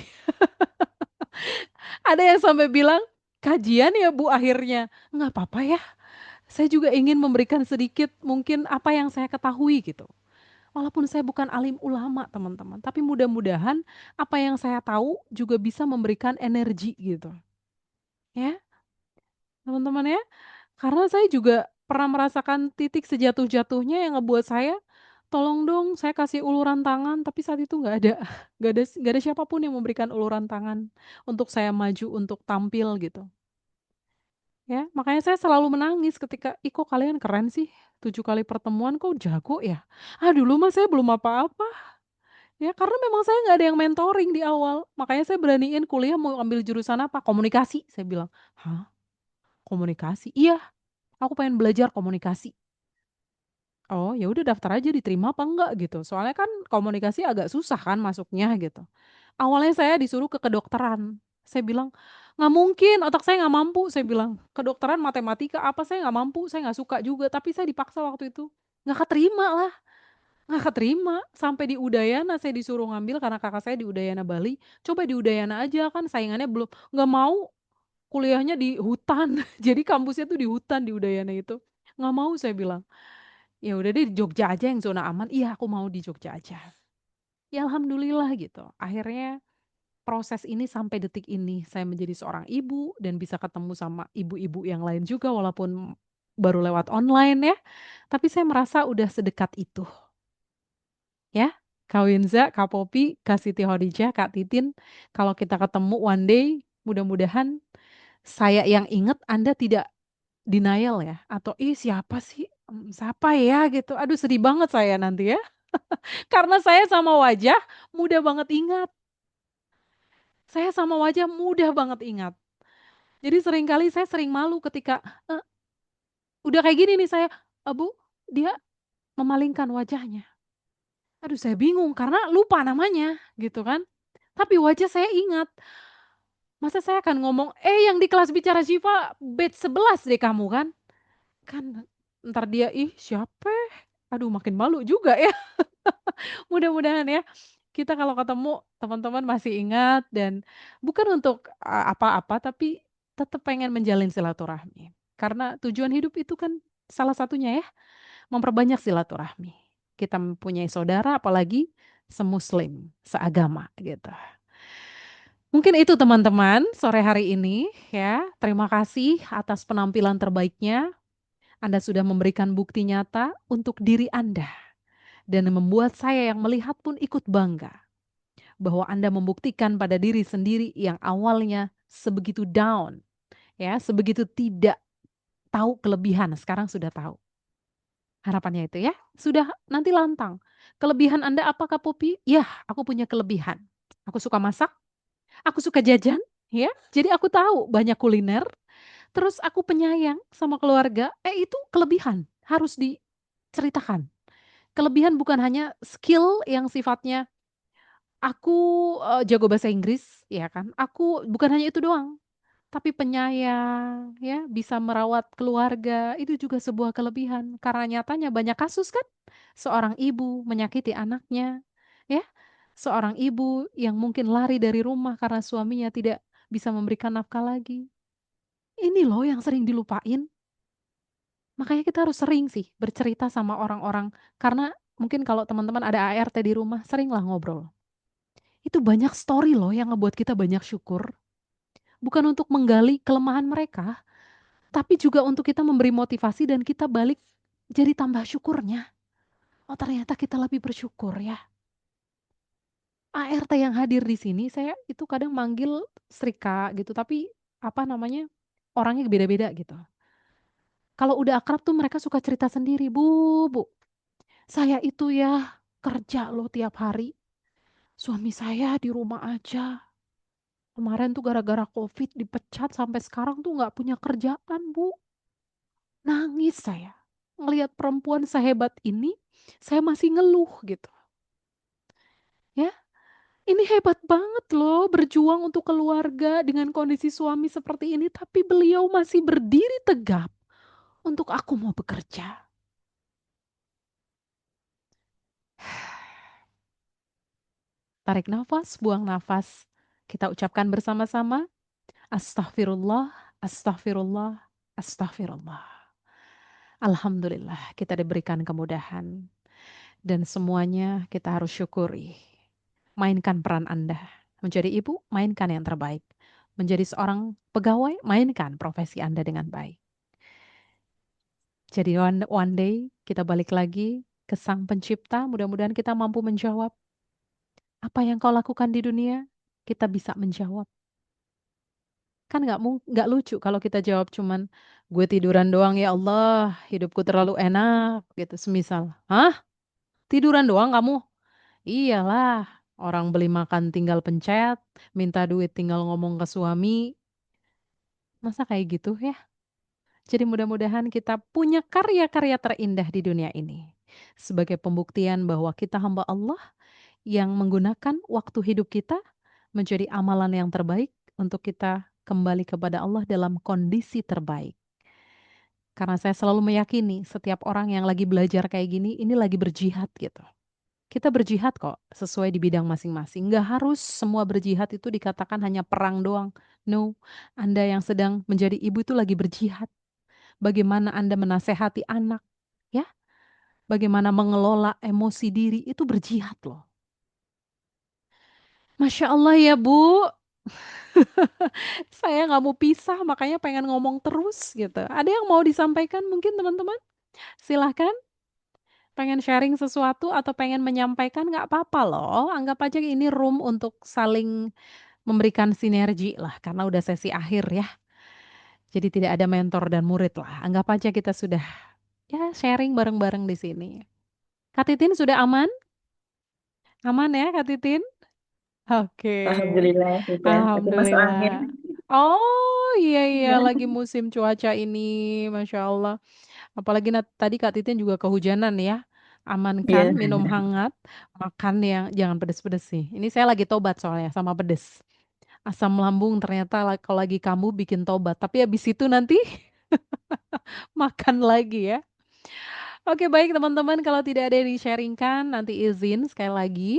Ada yang sampai bilang, kajian ya Bu akhirnya. Nggak apa-apa ya, saya juga ingin memberikan sedikit mungkin apa yang saya ketahui gitu. Walaupun saya bukan alim ulama teman-teman, tapi mudah-mudahan apa yang saya tahu juga bisa memberikan energi gitu. Ya, teman-teman ya. Karena saya juga pernah merasakan titik sejatuh-jatuhnya yang ngebuat saya, tolong dong saya kasih uluran tangan, tapi saat itu nggak ada, nggak ada siapapun yang memberikan uluran tangan untuk saya maju untuk tampil gitu. Ya, makanya saya selalu menangis ketika, ih kok kalian keren sih, 7 kali pertemuan kok jago ya. Ah dulu mah saya belum apa-apa. Ya karena memang saya nggak ada yang mentoring di awal. Makanya saya beraniin kuliah mau ambil jurusan apa, komunikasi. Saya bilang, hah komunikasi? Iya, aku pengen belajar komunikasi. Oh, ya udah daftar aja diterima apa enggak gitu. Soalnya kan komunikasi agak susah kan masuknya gitu. Awalnya saya disuruh ke kedokteran. Saya bilang, nggak mungkin, otak saya nggak mampu. Saya bilang, kedokteran matematika apa saya nggak mampu, saya nggak suka juga. Tapi saya dipaksa waktu itu. Nggak keterima lah, nggak keterima. Sampai di Udayana saya disuruh ngambil karena kakak saya di Udayana Bali. Coba di Udayana aja kan saingannya belum, nggak mau kuliahnya di hutan. Jadi kampusnya tuh di hutan di Udayana itu. Nggak mau saya bilang. Ya udah deh di Jogja aja yang zona aman. Iya, aku mau di Jogja aja. Ya alhamdulillah gitu. Akhirnya proses ini sampai detik ini saya menjadi seorang ibu dan bisa ketemu sama ibu-ibu yang lain juga walaupun baru lewat online ya. Tapi saya merasa udah sedekat itu. Ya. Kak Winza, Kak Popi, Kak Siti Khadijah, Kak Titin, kalau kita ketemu one day, mudah-mudahan saya yang ingat Anda tidak denial ya atau ih siapa sih? Siapa ya gitu. Aduh sedih banget saya nanti ya. Karena saya sama wajah mudah banget ingat. Saya sama wajah mudah banget ingat. Jadi seringkali saya sering malu ketika udah kayak gini nih saya, Bu, dia memalingkan wajahnya. Aduh saya bingung karena lupa namanya gitu kan. Tapi wajah saya ingat. Masa saya akan ngomong, yang di kelas bicara Syifa batch 11 deh kamu kan. Kan Entar dia, "Ih, siapa?" Aduh, makin malu juga ya. Mudah-mudahan ya, kita kalau ketemu teman-teman masih ingat dan bukan untuk, apa-apa, tapi tetap pengen menjalin silaturahmi. Karena tujuan hidup itu kan salah satunya ya, memperbanyak silaturahmi. Kita mempunyai saudara apalagi semuslim, seagama gitu. Mungkin itu teman-teman sore hari ini ya. Terima kasih atas penampilan terbaiknya. Anda sudah memberikan bukti nyata untuk diri Anda dan membuat saya yang melihat pun ikut bangga bahwa Anda membuktikan pada diri sendiri yang awalnya sebegitu down, ya, sebegitu tidak tahu kelebihan, sekarang sudah tahu. Harapannya itu ya, sudah nanti lantang. Kelebihan Anda apakah Popi? Ya, aku punya kelebihan. Aku suka masak, aku suka jajan, ya. Jadi aku tahu banyak kuliner, terus aku penyayang sama keluarga. Itu kelebihan, harus diceritakan. Kelebihan bukan hanya skill yang sifatnya aku, jago bahasa Inggris, ya kan. Aku bukan hanya itu doang, tapi penyayang, ya, bisa merawat keluarga, itu juga sebuah kelebihan. Karena nyatanya banyak kasus kan, seorang ibu menyakiti anaknya, ya. Seorang ibu yang mungkin lari dari rumah karena suaminya tidak bisa memberikan nafkah lagi. Ini loh yang sering dilupain. Makanya kita harus sering sih bercerita sama orang-orang, karena mungkin kalau teman-teman ada ART di rumah, seringlah ngobrol. Itu banyak story loh yang ngebuat kita banyak syukur. Bukan untuk menggali kelemahan mereka, tapi juga untuk kita memberi motivasi dan kita balik jadi tambah syukurnya. Oh ternyata kita lebih bersyukur ya. ART yang hadir di sini, saya itu kadang manggil Srika gitu, tapi apa namanya, orangnya beda-beda gitu. Kalau udah akrab tuh mereka suka cerita sendiri, Bu, saya itu ya kerja loh tiap hari. Suami saya di rumah aja. Kemarin tuh gara-gara COVID dipecat sampai sekarang tuh nggak punya kerjaan, Bu. Nangis saya. Ngelihat perempuan sehebat ini, saya masih ngeluh gitu. Ya, ini hebat banget loh berjuang untuk keluarga dengan kondisi suami seperti ini, tapi beliau masih berdiri tegap untuk aku mau bekerja. Tarik nafas, buang nafas. Kita ucapkan bersama-sama, astaghfirullah, astaghfirullah, astaghfirullah. Alhamdulillah kita diberikan kemudahan dan semuanya kita harus syukuri. Mainkan peran Anda. Menjadi ibu, mainkan yang terbaik. Menjadi seorang pegawai, mainkan profesi Anda dengan baik. Jadi one day kita balik lagi ke Sang Pencipta, mudah-mudahan kita mampu menjawab apa yang kau lakukan di dunia, kita bisa menjawab. Kan nggak lucu kalau kita jawab cuman, "Gue tiduran doang ya Allah, hidupku terlalu enak," gitu semisal. "Hah? Tiduran doang kamu?" "Iyalah, orang beli makan tinggal pencet, minta duit tinggal ngomong ke suami." Masa kayak gitu ya? Jadi mudah-mudahan kita punya karya-karya terindah di dunia ini. Sebagai pembuktian bahwa kita hamba Allah yang menggunakan waktu hidup kita menjadi amalan yang terbaik untuk kita kembali kepada Allah dalam kondisi terbaik. Karena saya selalu meyakini setiap orang yang lagi belajar kayak gini, ini lagi berjihad gitu. Kita berjihad kok sesuai di bidang masing-masing. Nggak harus semua berjihad itu dikatakan hanya perang doang. No, Anda yang sedang menjadi ibu itu lagi berjihad. Bagaimana Anda menasehati anak, ya? Bagaimana mengelola emosi diri itu berjihad loh. Masya Allah ya Bu, saya nggak mau pisah makanya pengen ngomong terus gitu. Ada yang mau disampaikan mungkin teman-teman? Silahkan. Pengen sharing sesuatu atau pengen menyampaikan nggak apa-apa loh. Anggap aja ini room untuk saling memberikan sinergi lah karena udah sesi akhir ya. Jadi tidak ada mentor dan murid lah. Anggap aja kita sudah ya sharing bareng-bareng di sini. Kak Titin sudah aman? Aman ya Kak Titin? Oke. Alhamdulillah sudah. Aku masuk angin. Alhamdulillah. Oh iya iya Ya, lagi musim cuaca ini, Masya Allah. Apalagi tadi Kak Titin juga kehujanan ya. Amankan, ya. minum hangat, makan yang jangan pedes-pedes sih. Ini saya lagi tobat soalnya sama pedes. Asam lambung ternyata kalau lagi kamu bikin tobat. Tapi habis itu nanti makan lagi ya. Oke, baik teman-teman, kalau tidak ada yang di-sharing-kan, nanti izin sekali lagi,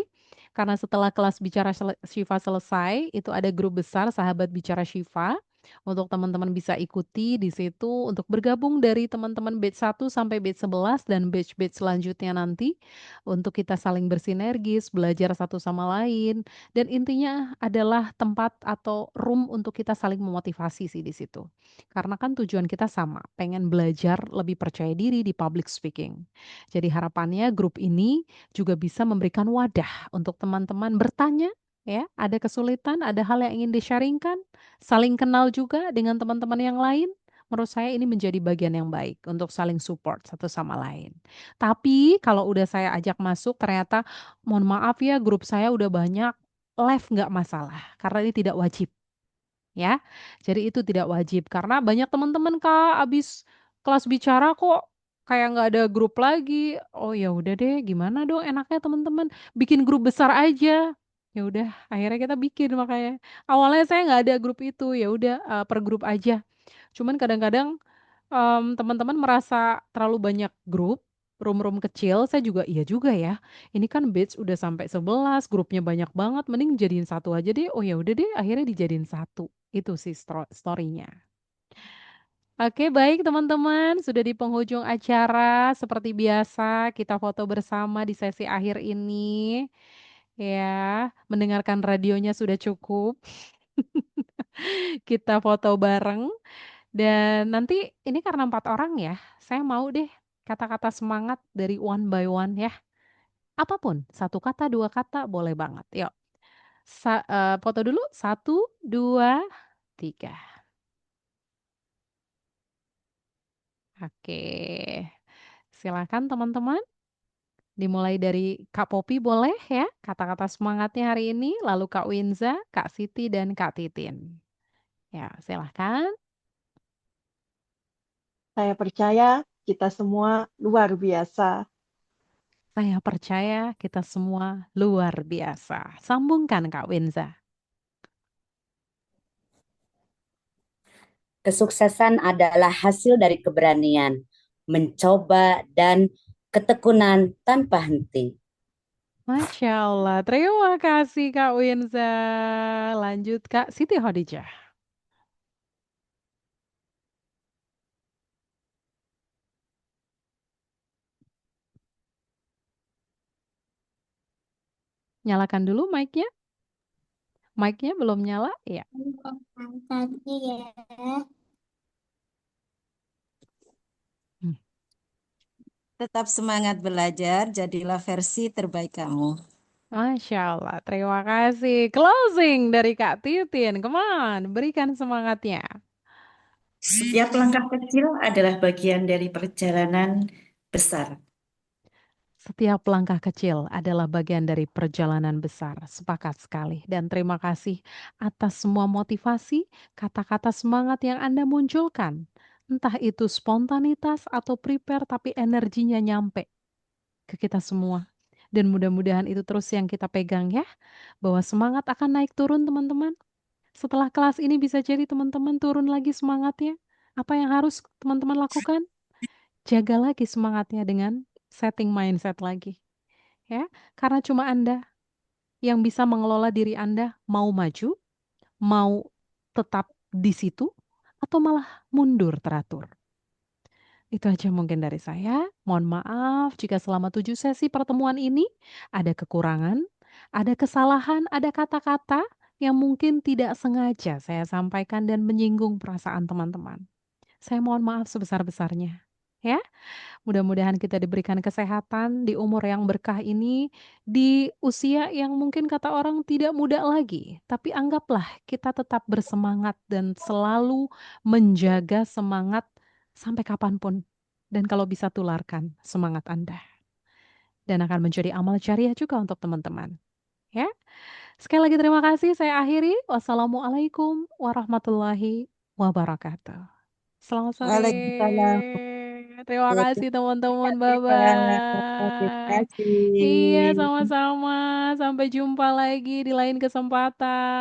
karena setelah kelas bicara Syifa selesai, itu ada grup besar sahabat bicara Syifa, untuk teman-teman bisa ikuti di situ untuk bergabung dari teman-teman batch 1 sampai batch 11 dan batch-batch selanjutnya nanti, untuk kita saling bersinergis, belajar satu sama lain, dan intinya adalah tempat atau room untuk kita saling memotivasi sih di situ. Karena kan tujuan kita sama, pengen belajar lebih percaya diri di public speaking. Jadi harapannya grup ini juga bisa memberikan wadah untuk teman-teman bertanya, ya, ada kesulitan, ada hal yang ingin di-sharing-kan, saling kenal juga dengan teman-teman yang lain. Menurut saya ini menjadi bagian yang baik untuk saling support satu sama lain. Tapi kalau udah saya ajak masuk ternyata, mohon maaf ya grup saya udah banyak, live nggak masalah, karena ini tidak wajib. Ya, jadi itu tidak wajib karena banyak teman-teman Kak, abis kelas bicara kok kayak nggak ada grup lagi. Oh ya udah deh, gimana dong enaknya teman-teman, bikin grup besar aja. Ya udah, akhirnya kita bikin makanya. Awalnya saya nggak ada grup itu, ya udah per grup aja. Cuman kadang-kadang teman-teman merasa terlalu banyak grup, room-room kecil, saya juga iya juga ya. Ini kan batch udah sampai 11, grupnya banyak banget, mending jadiin satu aja deh. Oh ya udah deh, akhirnya dijadiin satu. Itu sih story-nya. Oke, baik teman-teman, sudah di penghujung acara. Seperti biasa, kita foto bersama di sesi akhir ini. Ya, mendengarkan radionya sudah cukup. Kita foto bareng. Dan nanti ini karena 4 orang ya, saya mau deh kata-kata semangat dari one by one ya. Apapun, satu kata, 2 kata, boleh banget. Yuk, foto dulu, satu, 2, 3. Oke, silakan teman-teman. Dimulai dari Kak Popi boleh ya, kata-kata semangatnya hari ini, lalu Kak Winza, Kak Siti, dan Kak Titin. Ya, silahkan. Saya percaya kita semua luar biasa. Saya percaya kita semua luar biasa. Sambungkan Kak Winza. Kesuksesan adalah hasil dari keberanian, mencoba, dan ketekunan tanpa henti. Masya Allah, terima kasih Kak Winza. Lanjut Kak Siti Khadijah. Nyalakan dulu mic-nya. Mic-nya belum nyala? Ya. Tadi ya. Hmm. Tetap semangat belajar, jadilah versi terbaik kamu. Masya Allah, terima kasih. Closing dari Kak Titin, come on, berikan semangatnya. Setiap langkah kecil adalah bagian dari perjalanan besar. Setiap langkah kecil adalah bagian dari perjalanan besar. Sepakat sekali. Dan terima kasih atas semua motivasi, kata-kata semangat yang Anda munculkan. Entah itu spontanitas atau prepare, tapi energinya nyampe ke kita semua. Dan mudah-mudahan itu terus yang kita pegang ya. Bahwa semangat akan naik turun teman-teman. Setelah kelas ini bisa jadi teman-teman turun lagi semangatnya. Apa yang harus teman-teman lakukan? Jaga lagi semangatnya dengan setting mindset lagi. Ya, karena cuma Anda yang bisa mengelola diri Anda mau maju, mau tetap di situ, atau malah mundur teratur. Itu aja mungkin dari saya. Mohon maaf jika selama 7 sesi pertemuan ini ada kekurangan, ada kesalahan, ada kata-kata yang mungkin tidak sengaja saya sampaikan dan menyinggung perasaan teman-teman. Saya mohon maaf sebesar-besarnya. Ya, mudah-mudahan kita diberikan kesehatan di umur yang berkah ini, di usia yang mungkin kata orang tidak muda lagi. Tapi anggaplah kita tetap bersemangat dan selalu menjaga semangat sampai kapanpun. Dan kalau bisa tularkan semangat Anda. Dan akan menjadi amal jariah juga untuk teman-teman. Ya, sekali lagi terima kasih. Saya akhiri. Wassalamualaikum warahmatullahi wabarakatuh. Selamat sore. Waalaikumsalam. Terima kasih teman-teman. Terima Bye-bye. Iya, kasih. sama-sama. Sampai jumpa lagi di lain kesempatan.